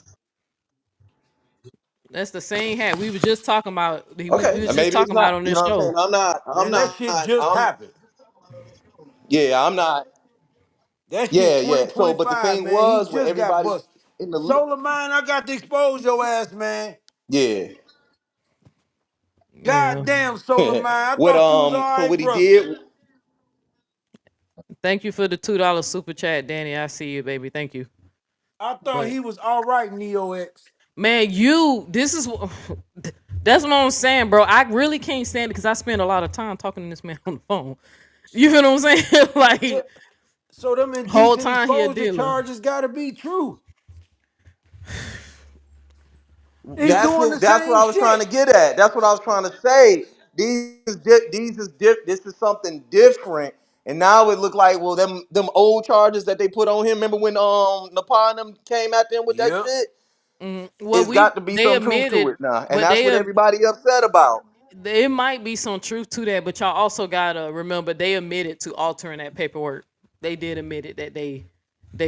That's the same hat. We were just talking about. We Okay, was and just maybe it's talking about not. on You this know what I'm saying? show. Man, that shit just happened. Yeah, I'm not. That shit Yeah, yeah. So, but the 2025, thing man. He was with just got everybody busted. in the Solar Mine, I got to expose your ass, man. yeah. Yeah. Goddamn, Solar Mine. I What thought you was all so right, what he brother. did. Thank you for the $2 super chat, Danny. I see you, baby. Thank you. I thought But he was all right, Neo X. man, this is that's what I'm saying, bro. I really can't stand it because I spend a lot of time talking to this man on the phone. You feel what I'm saying? Yeah. Like So them whole indecent time he a exposure dealer. charges got to be true. He That's doing what the that's what same I was trying shit. to get at. That's what I was trying to say. This is something different. And now it look like well them old charges that they put on him. Remember when Napar and them came at them with that Yep. shit? Well, It's got to be they some truth to admitted, it now, and but that's what everybody upset about. it might be some truth to that. But y'all also gotta remember they admitted to altering that paperwork. They did admit it that they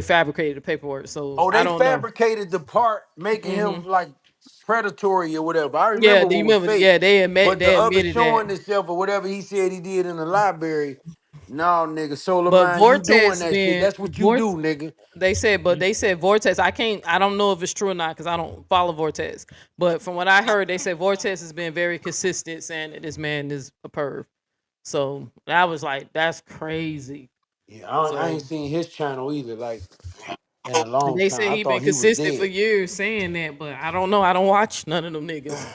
fabricated the paperwork. So Oh, I they don't know. fabricated the part making him like predatory or whatever. I Yeah, remember do you what was remember? fake. Yeah, But they the other admitted that. showing itself or whatever he said he did in the library. No, nigga, Solar But Mine, you doing Vortex that shit. been That's what you do, nigga. They said Vortex. I don't know if it's true or not because I don't follow Vortex. But from what I heard, they said Vortex has been very consistent saying that this man is a perv. So I was like, that's crazy. Yeah, I So ain't seen his channel either, like in a long they time. said I he been thought he was consistent for dead. years saying that, but I don't know. I don't watch none of them niggas.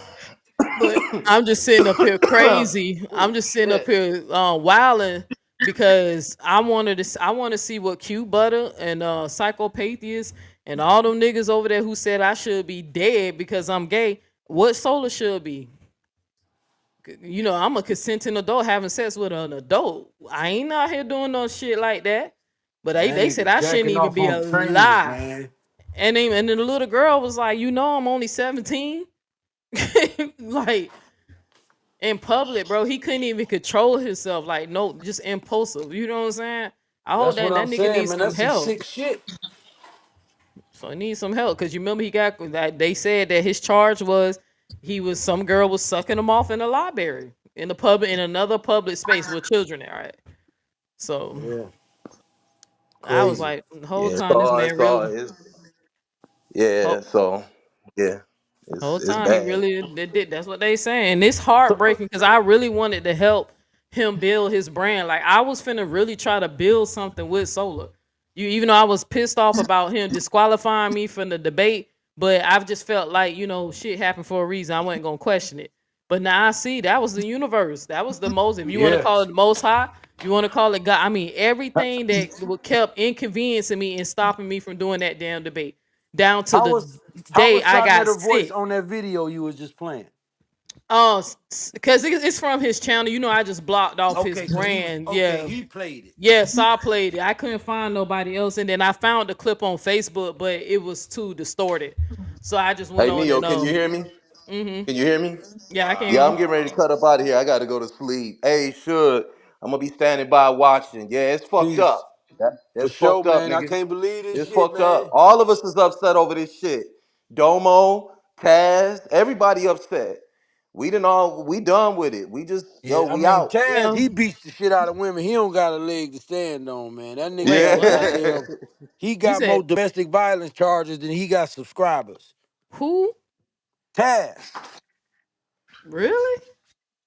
But I'm just sitting up here crazy. I'm Oh just sitting up shit. here wilding because I want to see what Q Butter and Psychopathia and all them niggas over there who said I should be dead because I'm gay. What Solar should be? I'm a consenting adult having sex with an adult. I ain't out here doing no shit like that. But That they said nigga I shouldn't jacking even off be on trains, alive. man. And then the little girl was like, I'm only 17. Like in public, bro, he couldn't even control himself. Like, no, just impulsive. You know what I'm saying? I hope That's what that I'm nigga saying, needs man. some That's some help. sick shit. So he needs some help because you remember he got that they said that his charge was some girl was sucking him off in the library in another public space with children there, right? So Yeah, I was crazy. like, the whole Yeah, time this man really, yeah. whole, So yeah, whole it's time he bad. really did. That's what they saying. And it's So, heartbreaking because I really wanted to help him build his brand. Like I was finna really try to build something with Solar. Even though I was pissed off about him disqualifying me from the debate, but I've just felt like, shit happened for a reason. I wasn't gonna question it. But now I see that was the universe. That was the most, if you want to call it Yes. the most high, you want to call it God. I mean, everything that kept inconveniencing me and stopping me from doing that damn debate. Down to How the was how day was I got Sarnetta voice sick. on that video you was just playing? Oh, because it's from his channel. I just blocked off his Okay, so brand. okay, Yeah. he played it. Yes, I played it. I couldn't find nobody else. And then I found the clip on Facebook, but it was too distorted. So I just went Hey on Neo, and can you hear me? Can you hear me? yeah, I can hear Yeah, I'm you. getting ready to cut up out of here. I gotta go to sleep. Hey, should I'm gonna be standing by watching. Yeah, it's fucked Peace. up. For That's sure, fucked up, man. I nigga. can't believe this It's shit, fucked up. man. All of us is upset over this shit. Domo, Taz, everybody upset. We done with it. We just Yeah, I we mean, out. Taz, Well, he beats the shit out of women. He don't got a leg to stand on, man. That nigga wait, got what? Yeah. goddamn. He You got more said domestic violence charges than he got subscribers. who? Taz. Really?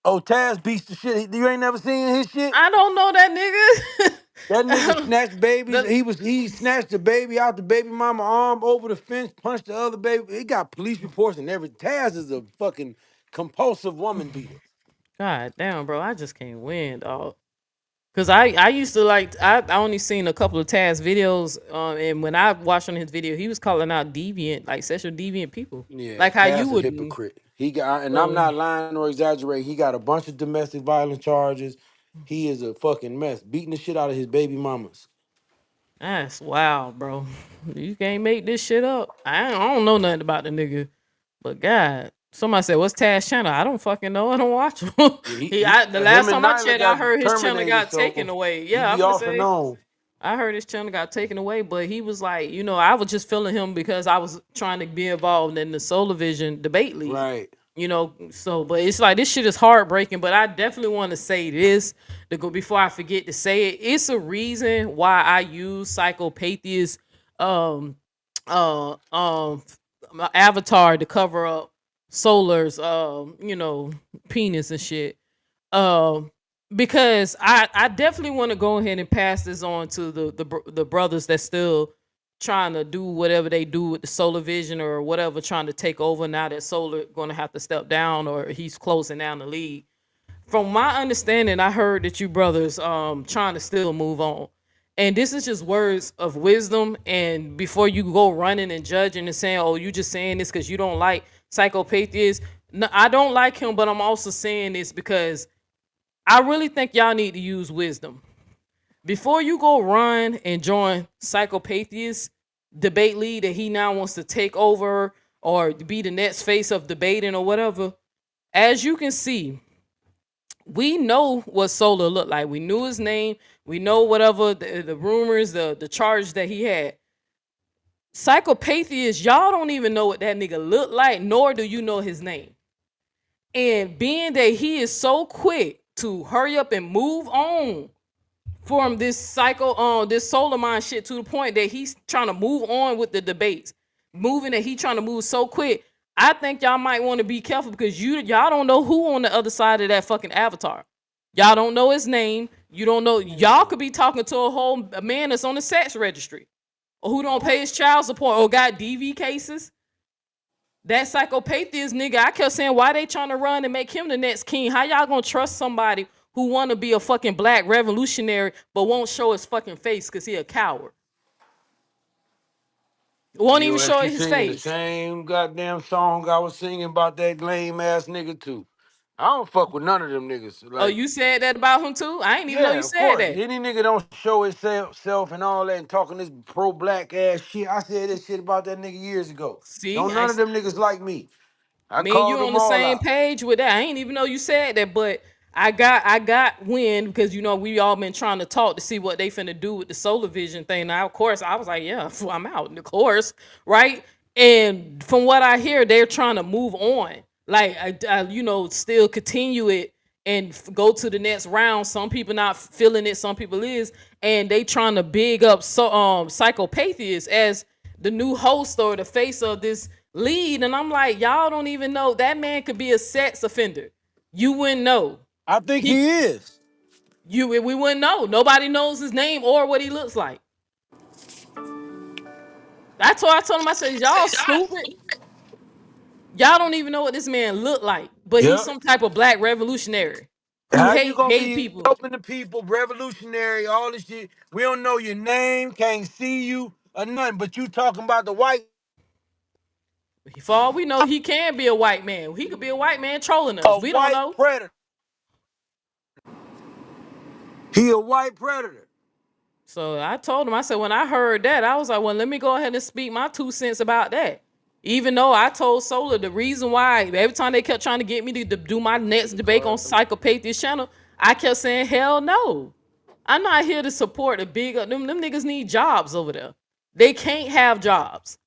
Oh, Taz beats the shit. You ain't never seen his shit? I don't know that nigga. That I nigga don't- snatched babies. the, He snatched the baby out the baby mama arm over the fence, punched the other baby. He got police reports and everything. Taz is a fucking compulsive woman beater. God damn, bro. I just can't win, dog. Cause I used to like I only seen a couple of Taz videos, and when I watched on his video, he was calling out deviant, like sexual deviant people, Yeah, like how you Taz a wouldn't. hypocrite. He got, and I'm So not lying or exaggerating. He got a bunch of domestic violence charges. He is a fucking mess, beating the shit out of his baby mamas. that's wild, bro. You can't make this shit up. I don't know nothing about the nigga, but God, somebody said, "What's Taz channel?" I don't fucking know. I don't watch him. Yeah, The him last and time I Nyla checked, I got heard his channel terminated, got so taken away. he Yeah, I'm be gonna off and say on. I heard his channel got taken away, but he was like, I was just feeling him because I was trying to be involved in the Solar Vision debate league. Right. So but it's like this shit is heartbreaking. But I definitely want to say this to go before I forget to say it. It's a reason why I use Psychopathia um uh um avatar to cover up Solar's penis and shit. Um, because I definitely want to go ahead and pass this on to the brothers that still trying to do whatever they do with the Solar Vision or whatever, trying to take over now that Solar going to have to step down or he's closing down the league. From my understanding, I heard that you brothers trying to still move on. And this is just words of wisdom. And before you go running and judging and saying, "Oh, you just saying this because you don't like Psychopathia," no, I don't like him, but I'm also saying this because I really think y'all need to use wisdom. Before you go run and join Psychopathia's debate league that he now wants to take over or be the next face of debating or whatever, as you can see, we know what Solar looked like. We knew his name. We know whatever the rumors, the charge that he had. Psychopathia, y'all don't even know what that nigga looked like, nor do you know his name. And being that he is so quick to hurry up and move on from this this Solarmind shit to the point that he's trying to move on with the debates, moving that he trying to move so quick. I think y'all might want to be careful because y'all don't know who on the other side of that fucking avatar. Y'all don't know his name. You don't know. Y'all could be talking to a man that's on the sex registry or who don't pay his child support or got DV cases. That Psychopathia nigga, I kept saying, why they trying to run and make him the next king? How y'all gonna trust somebody who want to be a fucking black revolutionary but won't show his fucking face because he a coward? Won't even UX, show you his singing the face. same goddamn song I was singing about that lame ass nigga too. I don't fuck with none of them niggas. Oh, Like, you said that about him too? I ain't even know you yeah, of said course. that. Any nigga don't show himself self and all that and talking this pro black ass shit. I said this shit about that nigga years ago. See, Don't none of them niggas like me. I me and you called on them the all same out. page with that. I ain't even know you said that, but I got wind because we all been trying to talk to see what they finna do with the Solar Vision thing. Now, of course, I was like, yeah, I'm out. Of course, right? And from what I hear, they're trying to move on. Like, still continue it and go to the next round. Some people not feeling it, some people is, and they trying to big up Psychopathia as the new host or the face of this lead. And I'm like, y'all don't even know that man could be a sex offender. You wouldn't know. I think He he is. We wouldn't know. Nobody knows his name or what he looks like. That's why I told him, I said, y'all stupid. Y'all don't even know what this man looked like, but he's Yep. some type of black revolutionary who How you hate gonna gay be people. helping the people, revolutionary, all this shit? We don't know your name, can't see you or nothing, but you talking about the white, For all we know, he can be a white man. He could be a white man trolling us. a We don't white know. predator. He a white predator. So I told him, I said, when I heard that, I was like, well, let me go ahead and speak my 2 cents about that. Even though I told Solar the reason why every time they kept trying to get me to do my next debate on Psychopathia's channel, I kept saying, hell no. I'm not here to support the big, them niggas need jobs over there. They can't have jobs.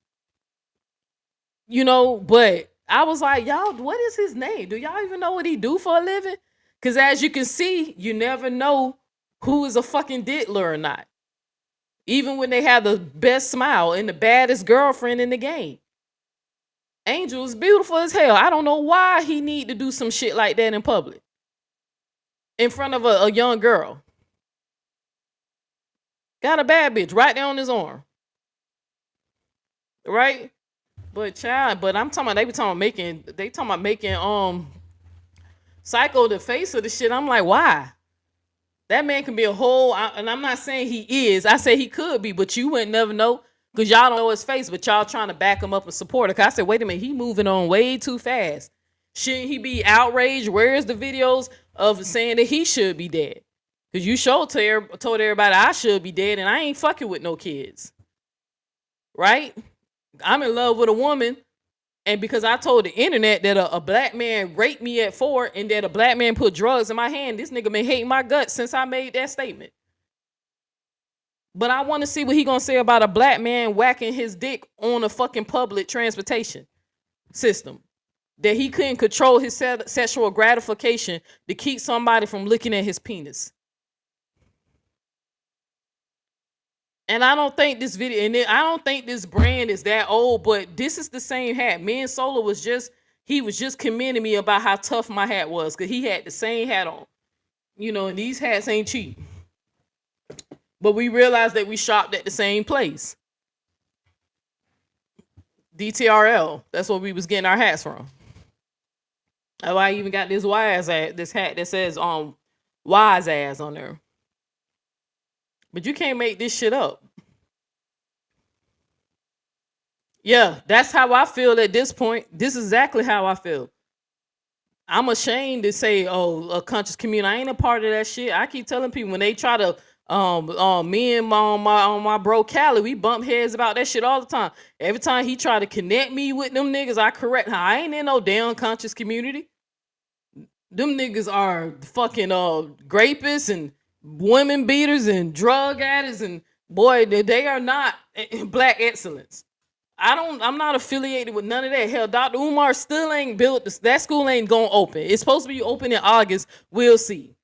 You know, but I was like, y'all, what is his name? Do y'all even know what he do for a living? Because as you can see, you never know who is a fucking diddler or not. Even when they have the best smile and the baddest girlfriend in the game. Angel is beautiful as hell. I don't know why he need to do some shit like that in public. In front of a young girl. Got a bad bitch right there on his arm. Right? But child, but I'm talking about they talking about making Psycho the face of the shit. I'm like, why? That man can be a whole, and I'm not saying he is. I say he could be, but you wouldn't never know because y'all don't know his face, but y'all trying to back him up and support it. Cause I said, wait a minute, he moving on way too fast. Shouldn't he be outraged? Where's the videos of saying that he should be dead? Cause you told everybody I should be dead, and I ain't fucking with no kids. Right? I'm in love with a woman. And because I told the internet that a black man raped me at 4 and that a black man put drugs in my hand, this nigga been hating my guts since I made that statement. But I want to see what he gonna say about a black man whacking his dick on a fucking public transportation system. That he couldn't control his sexual gratification to keep somebody from looking at his penis. And I don't think this video, and I don't think this brand is that old, but this is the same hat. Me and Solar was just commending me about how tough my hat was, because he had the same hat on. You know, and these hats ain't cheap. But we realized that we shopped at the same place. DTRL. That's where we was getting our hats from. Oh, I even got this hat that says wise ass on there. But you can't make this shit up. Yeah, that's how I feel at this point. This is exactly how I feel. I'm ashamed to say, oh, a conscious community. I ain't a part of that shit. I keep telling people when they try to me and my bro Cali, we bump heads about that shit all the time. Every time he try to connect me with them niggas, I correct him. I ain't in no damn conscious community. Them niggas are fucking grapists and women beaters and drug addicts, and boy, they are not black excellence. I'm not affiliated with none of that. Hell, Dr. Umar still ain't built this. That school ain't gonna open. It's supposed to be open in August. We'll see.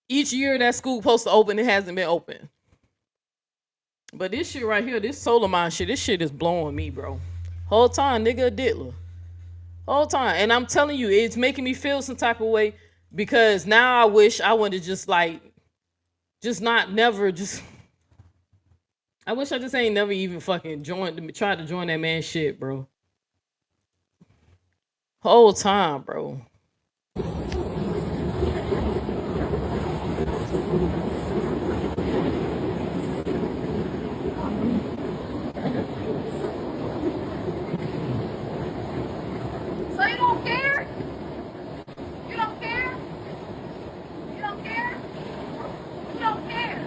Each year that school supposed to open, it hasn't been open. But this shit right here, this Solarmind shit, this shit is blowing me, bro. Whole time, nigga, a diddler. Whole time. And I'm telling you, it's making me feel some type of way, because now I wish I would have I wish I just ain't never even fucking tried to join that man's shit, bro. Whole time, bro. So you don't care? You don't care? You don't care? You don't care?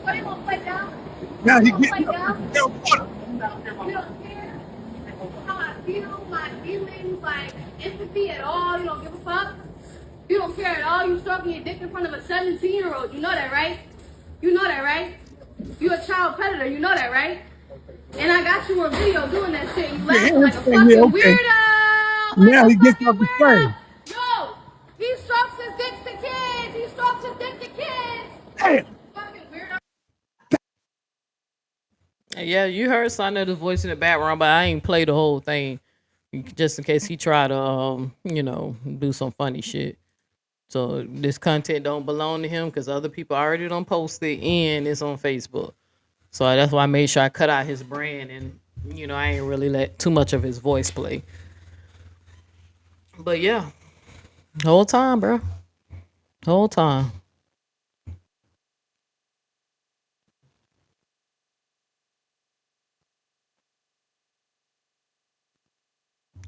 What, you gonna play down? Now You he gonna getting play up. down? Tell water. You don't care how I feel, my feelings, like empathy at all. You don't give a fuck. You don't care at all. You stroking your dick in front of a 17-year-old. You know that, right? You know that, right? You a child predator. You know that, right? And I got you on video doing that shit. You laughing like a fucking Yeah, okay. weirdo. Like Now a he gets fucking up the train. weirdo. Yo, he strokes his dick to kids. He strokes his dick to kids. Damn. Fucking weirdo. Yeah, you heard Sona's voice in the background, but I ain't play the whole thing just in case he try to do some funny shit. So this content don't belong to him because other people already don't post it and it's on Facebook. So that's why I made sure I cut out his brand and I ain't really let too much of his voice play. But yeah, whole time, bro. Whole time.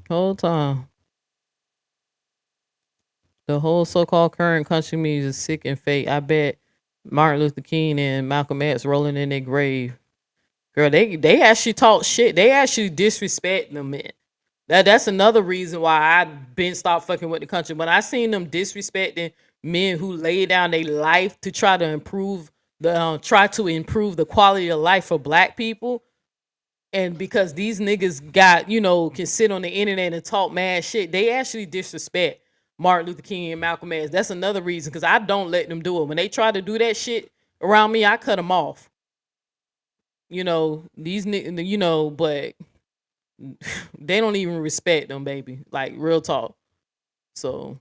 Whole time. The whole so-called current country music is sick and fake. I bet Martin Luther King and Malcolm X rolling in their grave. Girl, they actually talk shit. They actually disrespect them, man. That's another reason why I've been stopped fucking with the country. When I seen them disrespecting men who lay down their life to try to improve the quality of life for black people, and because these niggas got can sit on the internet and talk mad shit, they actually disrespect Martin Luther King and Malcolm X. That's another reason because I don't let them do it. When they try to do that shit around me, I cut them off. These niggas, but they don't even respect them, baby. Like real talk. So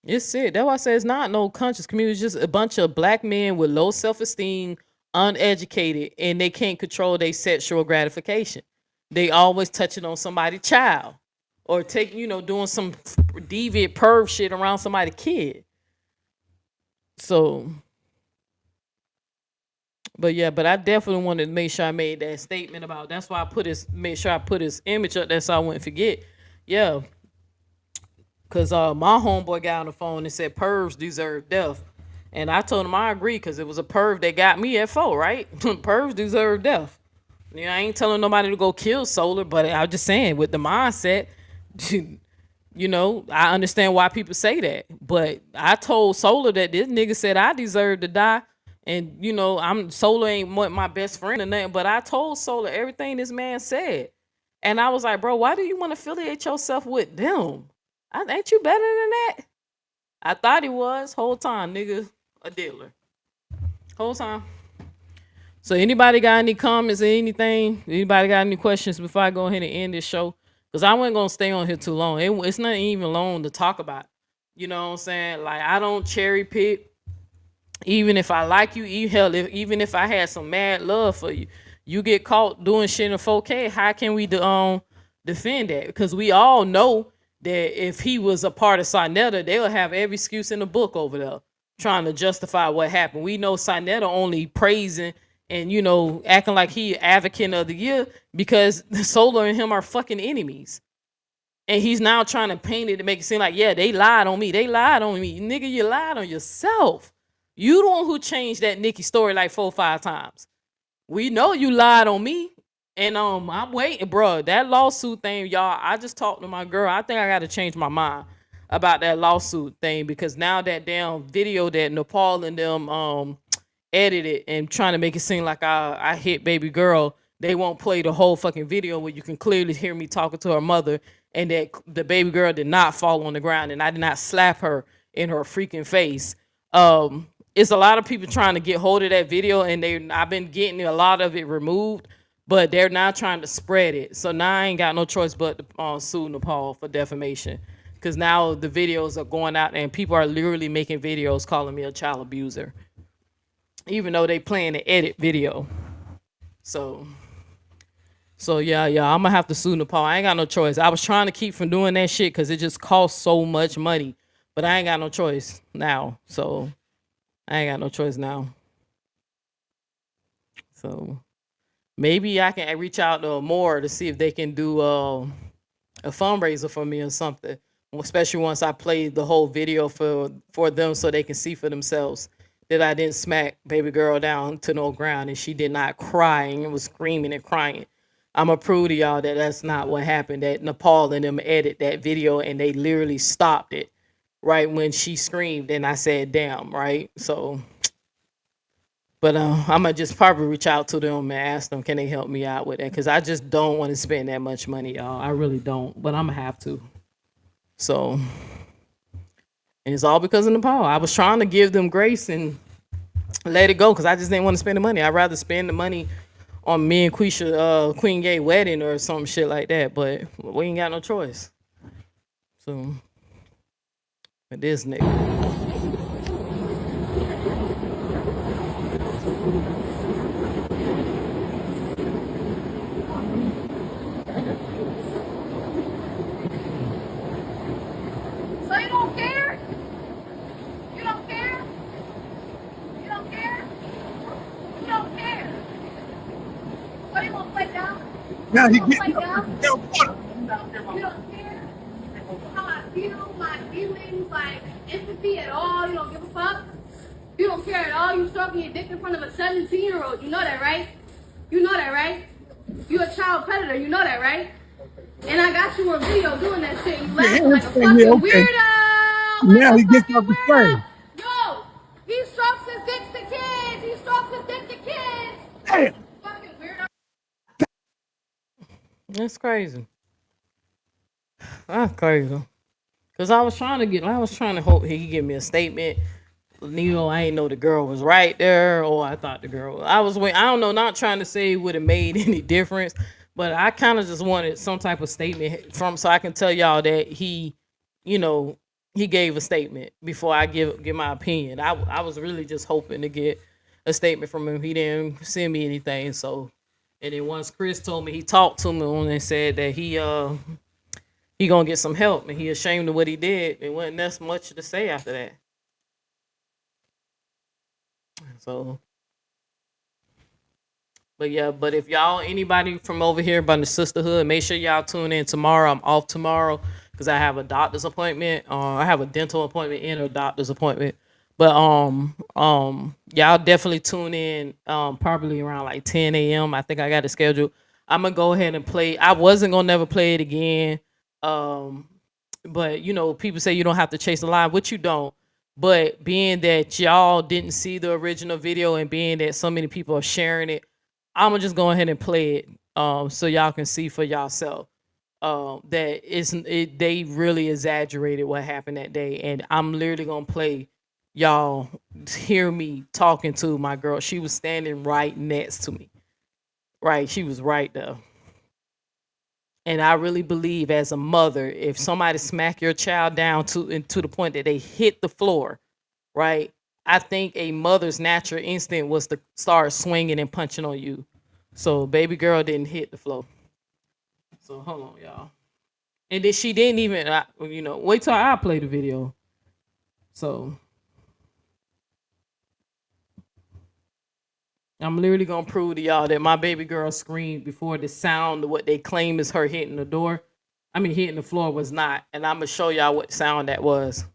it's it. That's why I say it's not no conscious community. It's just a bunch of black men with low self-esteem, uneducated, and they can't control their sexual gratification. They always touching on somebody's child or doing some deviant perv shit around somebody's kid. So, but yeah, but I definitely wanted to make sure I made that statement about. That's why made sure I put his image up there so I wouldn't forget. Yeah, cause my homeboy got on the phone and said pervs deserve death, and I told him I agree because it was a perv that got me at 4, right? Pervs deserve death. I ain't telling nobody to go kill Solar, but I was just saying with the mindset, I understand why people say that. But I told Solar that this nigga said I deserve to die, and I'm Solar ain't my best friend or nothing, but I told Solar everything this man said, and I was like, bro, why do you want to affiliate yourself with them? Ain't you better than that? I thought he was whole time, nigga, a diddler, whole time. So anybody got any comments or anything? Anybody got any questions before I go ahead and end this show? Because I wasn't gonna stay on here too long. It's not even long to talk about. You know what I'm saying? Like I don't cherry pick. Even if I like you, even if I had some mad love for you, you get caught doing shit in 4K. How can we defend that? Because we all know that if he was a part of Sinetta, they'll have every excuse in the book over there trying to justify what happened. We know Sinetta only praising and acting like he advocate of the year because Solar and him are fucking enemies. And he's now trying to paint it to make it seem like, yeah, they lied on me. They lied on me. Nigga, you lied on yourself. You the one who changed that Nikki story like 4 or 5 times. We know you lied on me. And I'm waiting, bro. That lawsuit thing, y'all, I just talked to my girl. I think I got to change my mind about that lawsuit thing because now that damn video that Nepal and them edited and trying to make it seem like I hit baby girl, they won't play the whole fucking video where you can clearly hear me talking to her mother and that the baby girl did not fall on the ground and I did not slap her in her freaking face. It's a lot of people trying to get hold of that video and I've been getting a lot of it removed, but they're now trying to spread it. So now I ain't got no choice but to sue Nepal for defamation because now the videos are going out and people are literally making videos calling me a child abuser, even though they playing the edit video. So yeah, I'm gonna have to sue Nepal. I ain't got no choice. I was trying to keep from doing that shit because it just costs so much money, but I ain't got no choice now. So I ain't got no choice now. So maybe I can reach out to more to see if they can do a fundraiser for me or something. Especially once I play the whole video for them so they can see for themselves that I didn't smack baby girl down to no ground and she did not cry and was screaming and crying. I'm going to prove to y'all that that's not what happened, that Nepal and them edit that video and they literally stopped it right when she screamed and I said, damn, right? So, but I'm going to just probably reach out to them and ask them, can they help me out with that? Because I just don't want to spend that much money, y'all. I really don't, but I'm going to have to. So, and it's all because of Nepal. I was trying to give them grace and let it go because I just didn't want to spend the money. I'd rather spend the money on me and Queen Gay wedding or some shit like that, but we ain't got no choice. So, but this nigga. So you don't care? You don't care? You don't care? You don't care. So you gonna play dumb? Now You he gonna getting play up to dumb? tell water. You don't care how I feel, my feelings, like empathy at all. You don't give a fuck. You don't care at all. You stroking your dick in front of a 17-year-old. You know that, right? You know that, right? You a child predator. You know that, right? And I got you on video doing that shit. You Yeah, laughing like a yeah, fucking okay. weirdo. Like Now a he gets fucking up to weirdo. say, Yo, he strokes his dick to kids. He strokes his dick to kids. damn. Fucking weirdo. That's crazy. That's crazy. Cause I was trying to hope he could give me a statement. I ain't know the girl was right there, or I thought the girl. I was waiting. I don't know. Not trying to say it would have made any difference, but I kind of just wanted some type of statement from, so I can tell y'all that you know, he gave a statement before I give my opinion. I was really just hoping to get a statement from him. He didn't send me anything, so. And then once Chris told me, he talked to me and said that he gonna get some help, and he ashamed of what he did. It wasn't that much to say after that. So, but yeah, but if y'all anybody from over here by the sisterhood, make sure y'all tune in tomorrow. I'm off tomorrow because I have a doctor's appointment. I have a dental appointment and a doctor's appointment. But y'all definitely tune in. Probably around like 10 a.m. I think I got it scheduled. I'm gonna go ahead and play. I wasn't gonna never play it again. Um, but people say you don't have to chase the line, which you don't. But being that y'all didn't see the original video and being that so many people are sharing it, I'm gonna just go ahead and play it, so y'all can see for yourself, that they really exaggerated what happened that day, and I'm literally gonna play y'all hear me talking to my girl. She was standing right next to me, right? She was right there. And I really believe, as a mother, if somebody smack your child down to the point that they hit the floor, right? I think a mother's natural instinct was to start swinging and punching on you. So baby girl didn't hit the floor. So hold on, y'all. And then she didn't even, wait till I play the video. So I'm literally gonna prove to y'all that my baby girl screamed before the sound of what they claim is her hitting the door. I mean, hitting the floor was not. And I'm gonna show y'all what sound that was.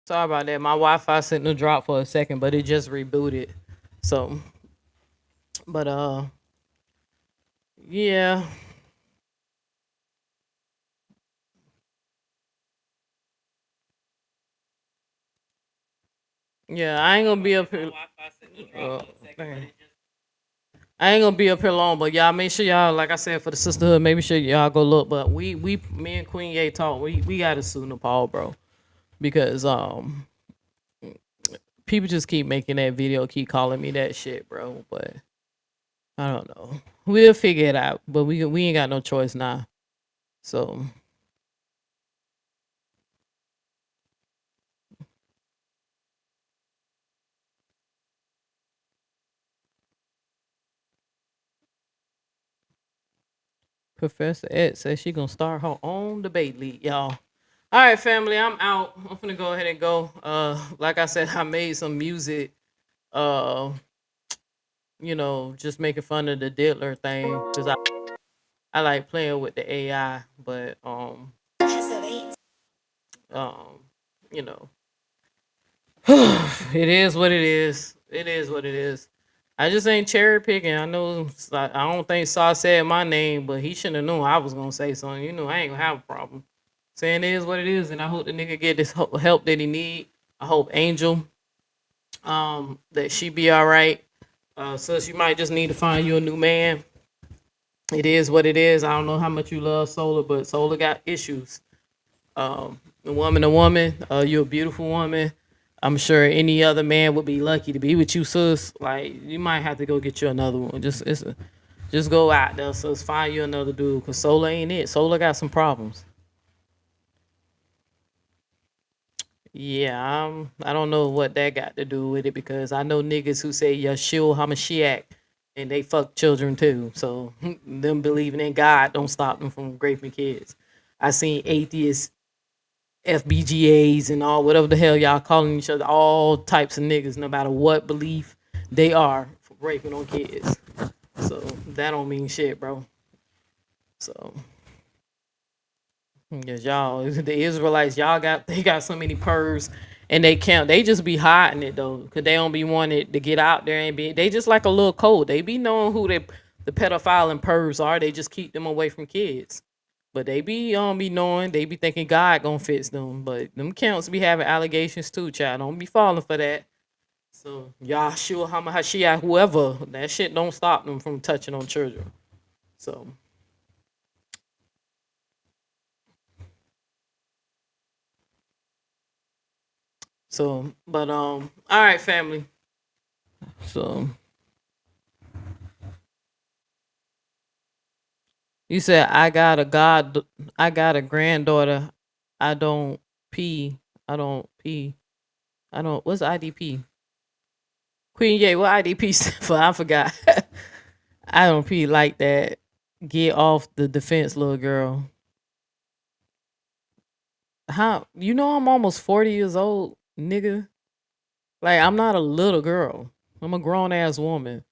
Sorry about that. My Wi-Fi sent a drop for a second, but it just rebooted. So, but yeah, yeah. I ain't gonna be up here. Man. I ain't gonna be up here long, but y'all make sure y'all, like I said, for the sisterhood, maybe sure y'all go look. But me and Queen Ye talk. We gotta sue Nepal, bro, because people just keep making that video, keep calling me that shit, bro. But I don't know. We'll figure it out, but we ain't got no choice now. So Professor Ed says she gonna start her own debate league, y'all. All right, family, I'm out. I'm gonna go ahead and go. Like I said, I made some music. Uh, just making fun of the Diddler thing because I like playing with the AI, but um, you know, it is what it is. It is what it is. I just ain't cherry picking. I know I don't think Saw said my name, but he shouldn't have known I was gonna say something. I ain't gonna have a problem saying it is what it is, and I hope the nigga get this help that he need. I hope Angel, that she be all right. Sis, you might just need to find you a new man. It is what it is. I don't know how much you love Solar, but Solar got issues. A woman, you're a beautiful woman. I'm sure any other man would be lucky to be with you, sis. Like you might have to go get you another one. Just go out there, sis. Find you another dude, cause Solar ain't it. Solar got some problems. Yeah, I don't know what that got to do with it because I know niggas who say Yeshua Hamashiach and they fuck children too. So them believing in God don't stop them from raping kids. I seen atheists, FBGAs, and all whatever the hell y'all calling each other, all types of niggas, no matter what belief they are, for raping on kids. So that don't mean shit, bro. So yes, y'all, the Israelites, they got so many pervs, and they just be hiding it though, cause they don't be wanting to get out there and be. They just like a little code. They be knowing who the pedophile and pervs are. They just keep them away from kids. But they be knowing. They be thinking God gonna fix them. But them counts be having allegations too, child. Don't be falling for that. So Yahshua Hamashiach, whoever, that shit don't stop them from touching on children. So. But all right, family. So you said I got a granddaughter. I don't pee. I don't pee. I don't. What's IDP? Queen Ye, what IDP stand for? I forgot. I don't pee like that. Get off the defense, little girl. How I'm almost 40 years old, nigga. Like I'm not a little girl. I'm a grown ass woman.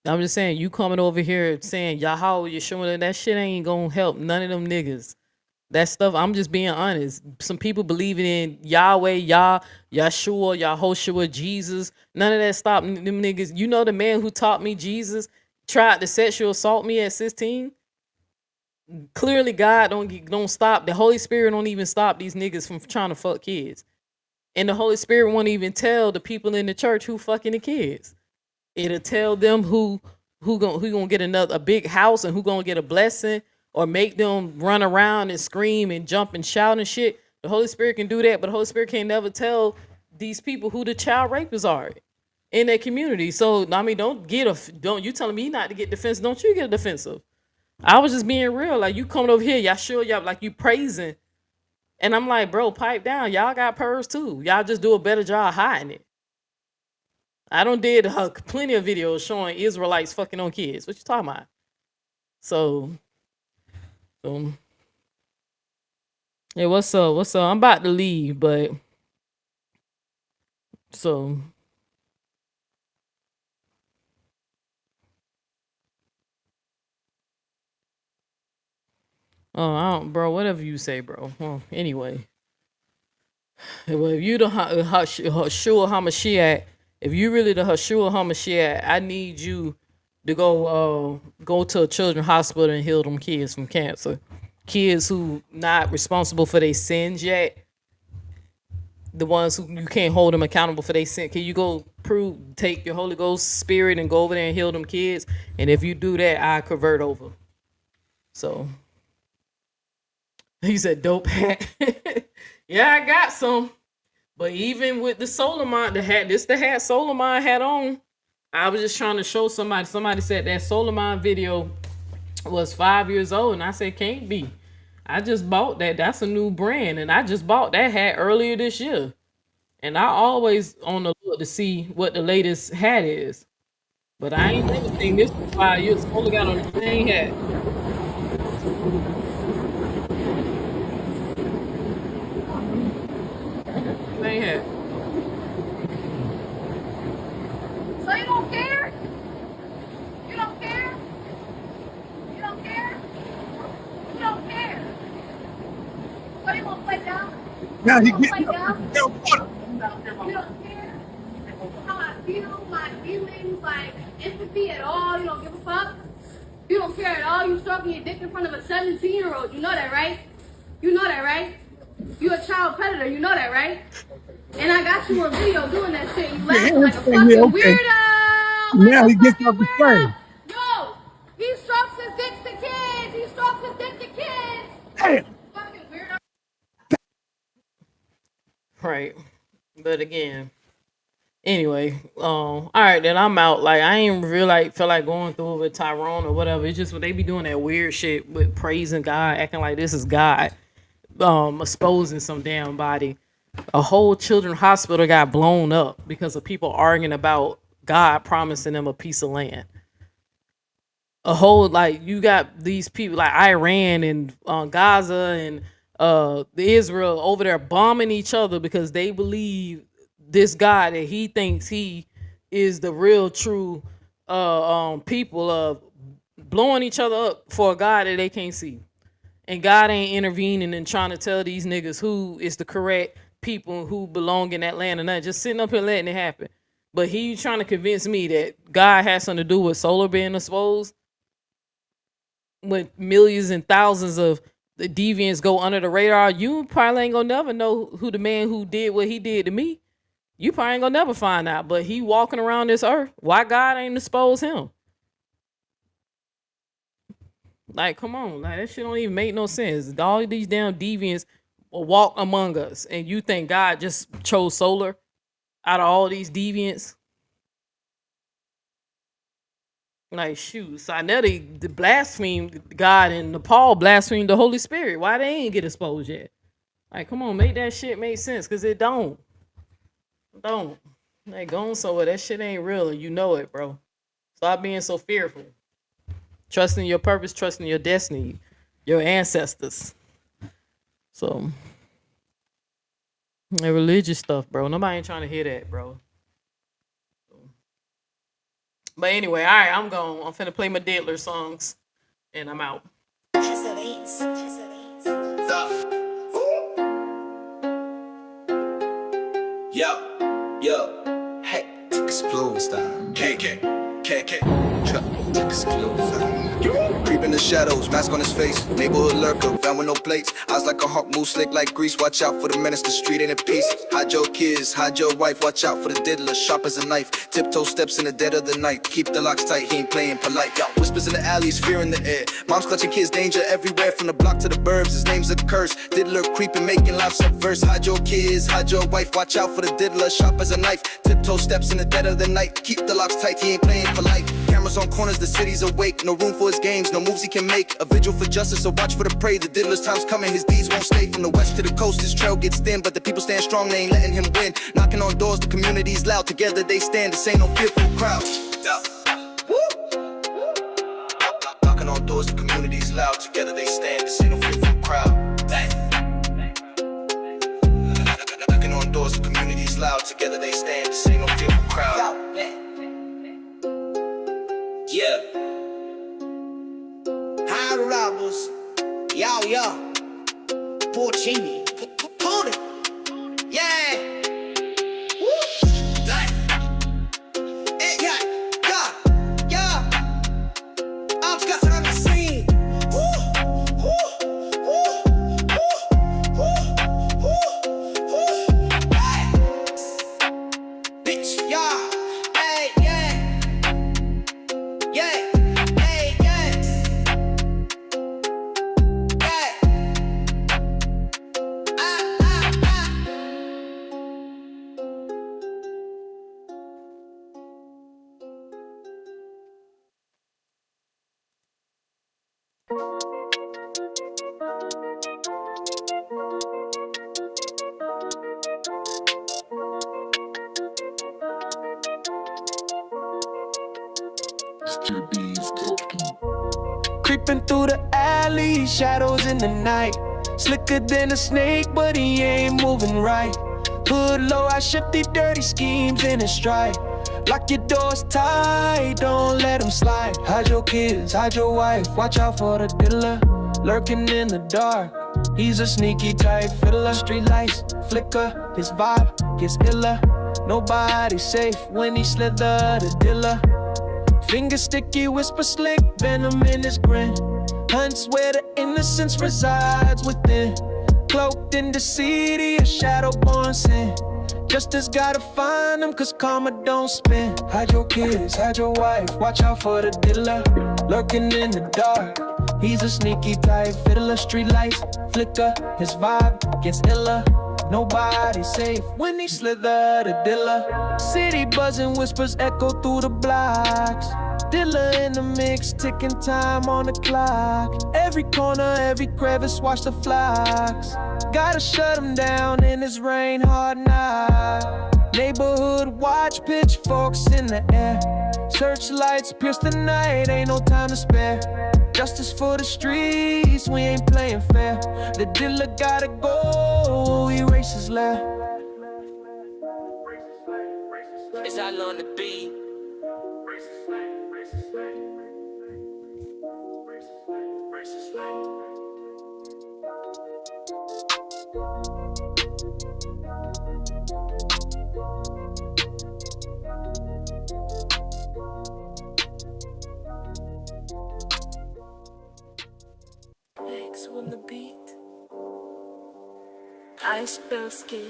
I'm just saying, you coming over here saying Yahweh, you're showing that shit ain't gonna help none of them niggas. That stuff, I'm just being honest. Some people believing in Yahweh, Yahshua, Yahoshua, Jesus. None of that stopped them niggas. You know the man who taught me Jesus tried to sexual assault me at 16? Clearly God don't stop. The Holy Spirit don't even stop these niggas from trying to fuck kids. And the Holy Spirit won't even tell the people in the church who fucking the kids. It'll tell them who gonna get a big house and who gonna get a blessing, or make them run around and scream and jump and shout and shit. The Holy Spirit can do that, but the Holy Spirit can't never tell these people who the child rapists are in their community. So I mean, don't you telling me not to get defensive? Don't you get defensive? I was just being real. Like you coming over here, y'all sure y'all like you praising, and I'm like, bro, pipe down. Y'all got purrs too. Y'all just do a better job hiding it. I don't did plenty of videos showing Israelites fucking on kids. What you talking about? So, so yeah, what's up? What's up? I'm about to leave, but so I don't, bro. Whatever you say, bro. Well, anyway, Well, if you the Hashua Hamashiach, if you really the Hashua Hamashiach, I need you to go to a children's hospital and heal them kids from cancer. Kids who not responsible for their sins yet, the ones who you can't hold them accountable for their sin. Can you go take your Holy Ghost spirit and go over there and heal them kids? And if you do that, I convert over. So he said, dope hat. Yeah, I got some. But even with the Solarmind, the hat Solarmind had on, I was just trying to show somebody. Somebody said that Solarmind video was 5 years old, and I said, can't be. I just bought that. That's a new brand, and I just bought that hat earlier this year. And I always on the look to see what the latest hat is. But I ain't never seen this for 5 years. Only got on the same hat. Same hat. So you don't care? You don't care? You don't care? You don't care? So you won't play down? Now he You won't getting play up. down? You don't care how I feel, my feelings, like empathy at all. You don't give a fuck. You don't care at all. You stroking your dick in front of a 17-year-old. You know that, right? You know that, right? You a child predator. You know that, right? And I got you a video doing that shit. You laughing like a fucking weirdo. Now Like he a gets fucking up to weirdo. say, Yo, he strokes his dick to kids. He strokes his dick to kids. damn. Fucking weirdo. Right. But again, anyway, all right, then I'm out. Like I ain't really feel like going through it with Tyrone or whatever. It's just when they be doing that weird shit with praising God, acting like this is God, exposing some damn body. A whole children's hospital got blown up because of people arguing about God promising them a piece of land. A whole you got these people like Iran and Gaza and the Israel over there bombing each other because they believe this God that he thinks he is the real true people of blowing each other up for a God that they can't see. And God ain't intervening and trying to tell these niggas who is the correct people who belong in that land or not. Just sitting up here letting it happen. But he trying to convince me that God has something to do with solar being exposed when millions and thousands of the deviants go under the radar. You probably ain't gonna never know who the man who did what he did to me. You probably ain't gonna never find out. But he walking around this earth. Why God ain't expose him? Like, come on, like that shit don't even make no sense. All these damn deviants will walk among us, and you think God just chose Solar out of all these deviants? Like, shoot, Sinetta the blasphemed God, and Nepal blasphemed the Holy Spirit. Why they ain't get exposed yet? Like, come on, make that shit make sense, cause it don't. Like, going somewhere, that shit ain't real, and you know it, bro. Stop being so fearful. Trusting your purpose, trusting your destiny, your ancestors. So, that religious stuff, bro. Nobody ain't trying to hear that, bro. But anyway, all right, I'm gone. I'm finna play my Diddler songs, and I'm out. Yo, hey, explode style. Explode. Creep in the shadows, mask on his face. Neighborhood lurker, found with no plates. Eyes like a hawk, move slick like grease. Watch out for the menace, the street ain't in peace. Hide your kids, hide your wife. Watch out for the diddler, sharp as a knife. Tiptoe steps in the dead of the night. Keep the locks tight, he ain't playing polite. Yo, whispers in the alleys, fear in the air. Mom's clutching kids, danger everywhere. From the block to the burbs, his name's a curse. Diddler creeping, making life subverse. Hide your kids, hide your wife. Watch out for the diddler, sharp as a knife. Tiptoe steps in the dead of the night. Keep the locks tight, he ain't playing polite. Cameras on corners, the city's awake. No room for his games, no moves he can make. A vigil for justice, so watch for the prey. The diddler's time's coming, his deeds won't stay. From the west to the coast, his trail gets thin, but the people stand strong, they ain't letting him win. Knocking on doors, the community's loud. Together they stand, this ain't no fearful crowd. Knocking on doors, the community's loud. Together they stand, this ain't no fearful crowd. Knocking on doors, the community's loud. Together they stand, this ain't no fearful crowd. Yeah. High robbers, yo, Porcini, hold it, Creeping through the alley, shadows in the night. Slicker than a snake, but he ain't moving right. Hood low, I shift these dirty schemes in a stride. Lock your doors tight, don't let them slide. Hide your kids, hide your wife, watch out for the Diddler. Lurking in the dark, he's a sneaky type fiddler. Street lights flicker, his vibe gets iller. Nobody's safe when he slither the Diddler. Finger sticky, whisper slick, venom in his grin. Hunts where the innocence resides within. Cloaked in the city, a shadow born sin. Justice gotta find him, cause karma don't spin. Hide your kids, hide your wife, watch out for the Diddler. Lurking in the dark, he's a sneaky type fiddler. Street lights flicker, his vibe gets iller. Nobody's safe when he slither the Diddler. City buzzing, whispers echo through the blocks. Diddler in the mix, ticking time on the clock. Every corner, every crevice, watch the flocks. Gotta shut him down in this rain hard night. Neighborhood watch, pitchforks in the air. Searchlights pierce the night, ain't no time to spare. Justice for the streets, we ain't playing fair. The Diddler gotta go, erase his lair. As I learn to be. Legs on the beat. Ice Belsky.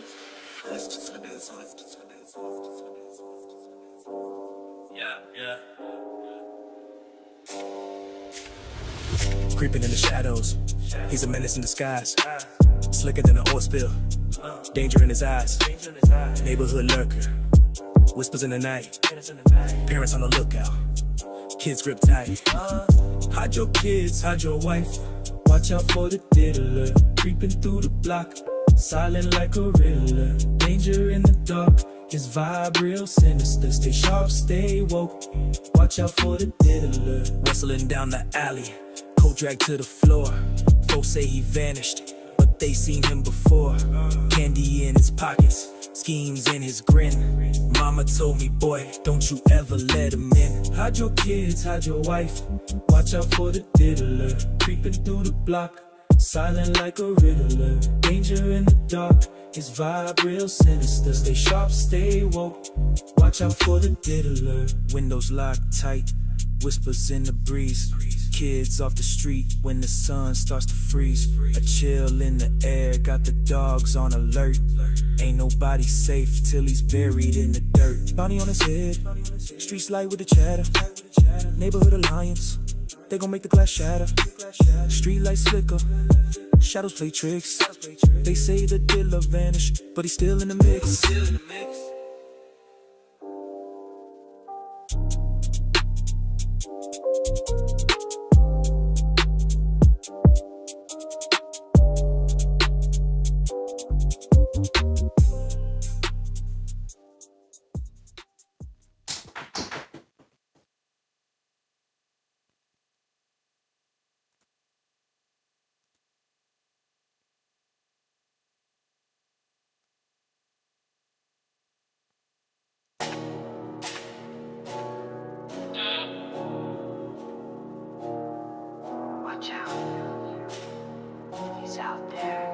Yeah. Creeping in the shadows, he's a menace in disguise. Slicker than an oil spill, danger in his eyes. Neighborhood lurker, whispers in the night. Parents on the lookout, kids grip tight. Hide your kids, hide your wife. Watch out for the Diddler, creeping through the block, silent like a riddler. Danger in the dark, his vibe real sinister. Stay sharp, stay woke, watch out for the Diddler. Whistling down the alley, coat dragged to the floor. Folks say he vanished, but they seen him before. Candy in his pockets, schemes in his grin. Mama told me, boy, don't you ever let him in. Hide your kids, hide your wife, watch out for the Diddler. Creeping through the block, silent like a riddler. Danger in the dark, his vibe real sinister. Stay sharp, stay woke, watch out for the Diddler. Windows locked tight, whispers in the breeze. Kids off the street when the sun starts to freeze. A chill in the air, got the dogs on alert. Ain't nobody safe till he's buried in the dirt. Bounty on his head, streets light with the chatter. Neighborhood alliance, they gon' make the glass shatter. Street lights flicker, shadows play tricks. They say the Diddler vanished, but he's still in the mix. Watch out. He's out there.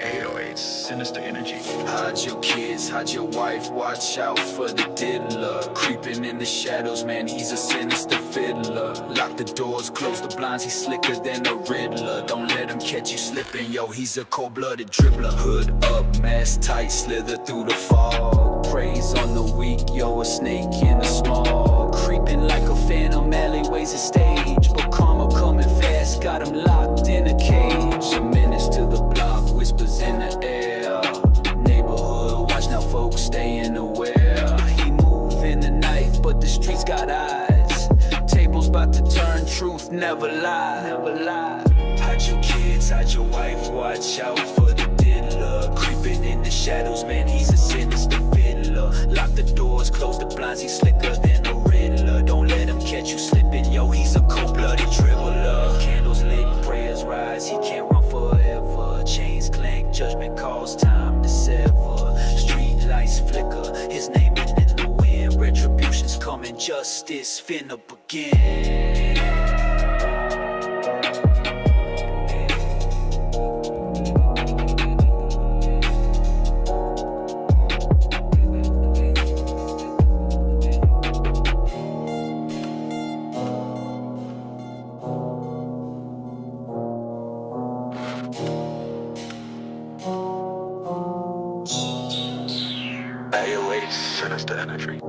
808 sinister energy. Hide your kids, hide your wife, watch out for the Diddler. Creeping in the shadows, man, he's a sinister fiddler. Lock the doors, close the blinds, he's slicker than a riddler. Don't let him catch you slipping, yo, he's a cold-blooded dribbler. Hood up, mask tight, slither through the fog. Preys on the weak, yo, a snake in the small. Creeping like a phantom, alleyways a stage. But karma coming fast, got him locked in a cage. A menace to the block, whispers in the air. Neighborhood, watch now folks staying aware. He move in the night, but the streets got eyes. Tables about to turn, truth never lie. Hide your kids, hide your wife, watch out for the Diddler. Creeping in the shadows, man, he's a sinister fiddler. Lock the doors, close the blinds, he's slicker than a riddler. injustice finna begin. Evaluate sinister energy.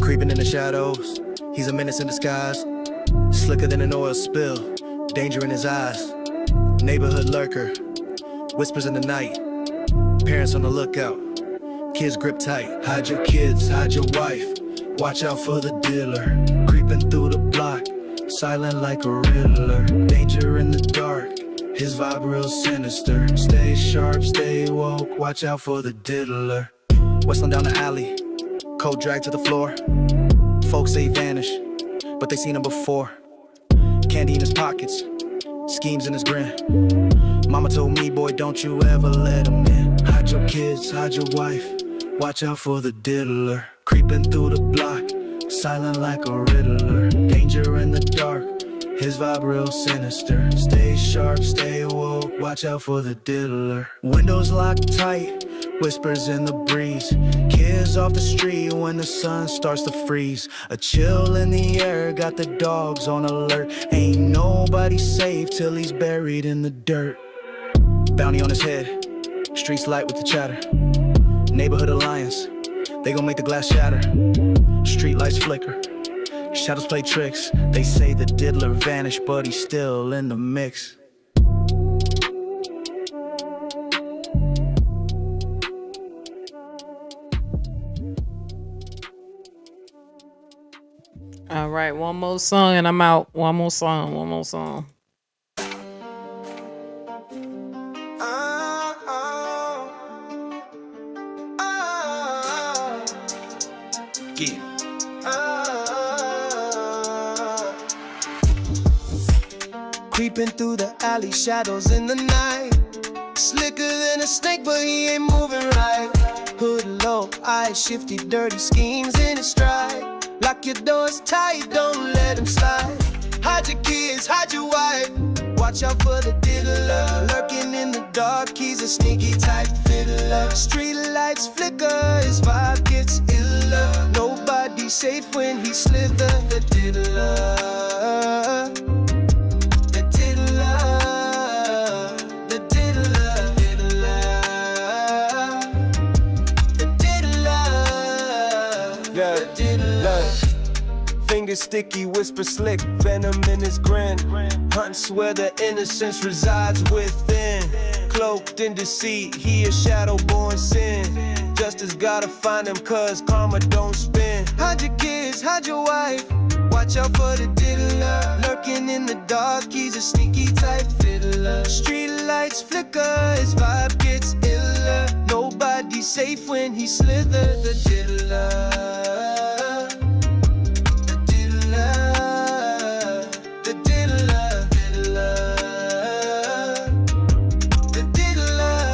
Creeping in the shadows, he's a menace in disguise. Slicker than an oil spill, danger in his eyes. Neighborhood lurker, whispers in the night. Parents on the lookout, kids grip tight. Hide your kids, hide your wife. Watch out for the dealer. Creeping through the block, silent like a riddler. Danger in the dark, his vibe real sinister. Stay sharp, stay woke, watch out for the diddler. Whistling down the alley, coat dragged to the floor. Folks say vanish, but they seen him before. Candy in his pockets, schemes in his grin. Mama told me, boy, don't you ever let him in. Hide your kids, hide your wife, watch out for the diddler. Creeping through the block, silent like a riddler. Danger in the dark, his vibe real sinister. Stay sharp, stay woke, watch out for the diddler. Windows locked tight, whispers in the breeze. Kids off the street when the sun starts to freeze. A chill in the air, got the dogs on alert. Ain't nobody safe till he's buried in the dirt. Bounty on his head, streets light with the chatter. Neighborhood alliance, they gon' make the glass shatter. Street lights flicker, shadows play tricks. They say the diddler vanished, but he's still in the mix. All right, one more song and I'm out. One more song. Yeah. Creeping through the alley, shadows in the night. Slicker than a snake, but he ain't moving right. Hood low, eyes shifty, dirty schemes in his stride. Lock your doors tight, don't let him slide. Hide your kids, hide your wife. Watch out for the diddler. Lurking in the dark, he's a sneaky type fiddler. Street lights flicker, his vibe gets iller. Nobody safe when he slither. The diddler. The diddler. The diddler. The diddler. Yeah, The diddler. fingers sticky, whisper slick, venom in his grin. Hunts where the innocence resides within. Cloaked in deceit, he a shadow born sin. Justice gotta find him cause karma don't spin. Hide your kids, hide your wife. Watch out for the diddler. Lurking in the dark, he's a sneaky type fiddler. Street lights flicker, his vibe gets iller. Nobody safe when he slither. The diddler. The diddler. The diddler. The diddler.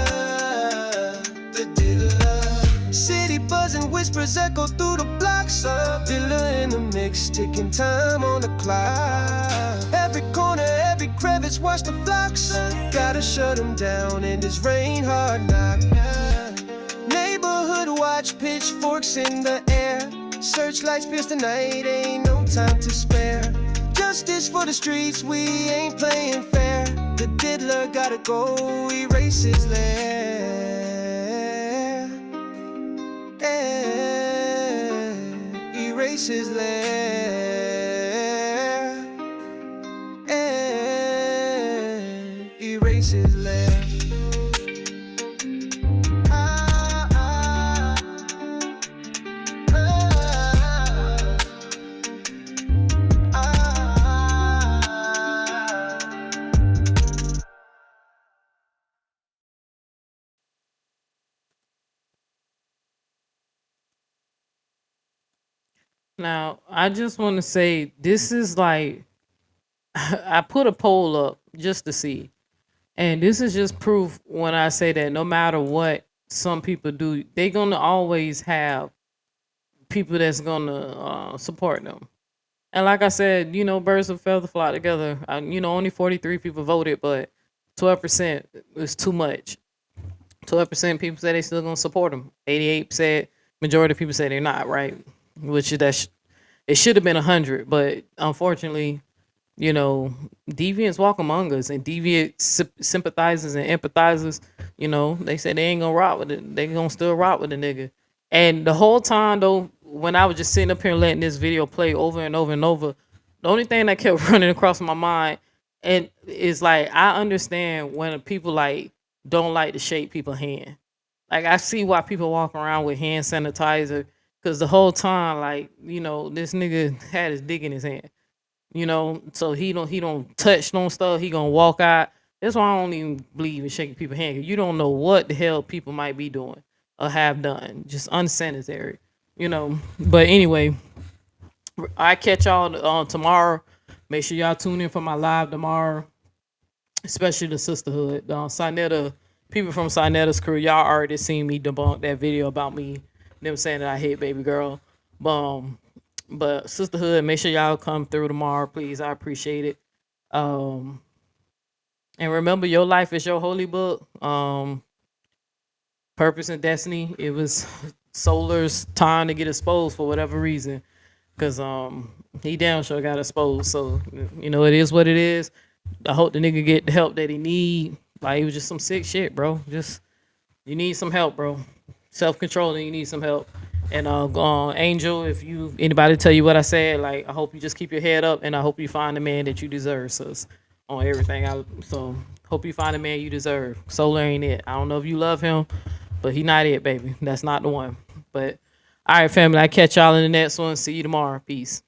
The diddler. City buzzing, whispers echo through the blocks. Diddler in the mix, ticking time on the clock. Every corner, every crevice, watch the flocks. Gotta shut him down in this rain hard knock. Neighborhood watch, pitchforks in the air. Searchlights pierce the night, ain't no time to spare. Justice for the streets, we ain't playing fair. The diddler gotta go, erase his lair. Erase his lair. Erase his lair. Now, I just want to say this is like I put a poll up just to see. And this is just proof when I say that no matter what some people do, they gonna always have people that's gonna support them. And like I said, birds of a feather flock together. Only 43 people voted, but 12% is too much. 12% people say they still gonna support them. 88 said majority of people say they're not, right? Which is it should have been 100, but unfortunately, you know, deviants walk among us, and deviant sympathizers and empathizers, they say they ain't gonna rock with it. They gonna still rock with the nigga. And the whole time though, when I was just sitting up here letting this video play over and over and over, the only thing that kept running across my mind and is like I understand when people like don't like to shake people's hand. Like I see why people walk around with hand sanitizer because the whole time, like, this nigga had his dick in his hand. So he don't touch no stuff. He gonna walk out. That's why I don't even believe in shaking people's hand. 'Cause you don't know what the hell people might be doing or have done. Just unsanitary. But anyway, I catch y'all tomorrow. Make sure y'all tune in for my live tomorrow, especially the sisterhood. Sinetta, people from Sinetta's crew, y'all already seen me debunk that video about me, them saying that I hate baby girl. But sisterhood, make sure y'all come through tomorrow, please. I appreciate it. Um, and remember, your life is your holy book. Purpose and destiny. It was Solar's time to get exposed for whatever reason, cause he damn sure got exposed. So it is what it is. I hope the nigga get the help that he need. Like it was just some sick shit, bro. Just you need some help, bro. Self control, and you need some help. And Angel, if anybody tell you what I said, like I hope you just keep your head up, and I hope you find the man that you deserve. So on everything, so hope you find the man you deserve. Solar ain't it. I don't know if you love him, but he not it, baby. That's not the one. But all right, family, I catch y'all in the next one. See you tomorrow. Peace.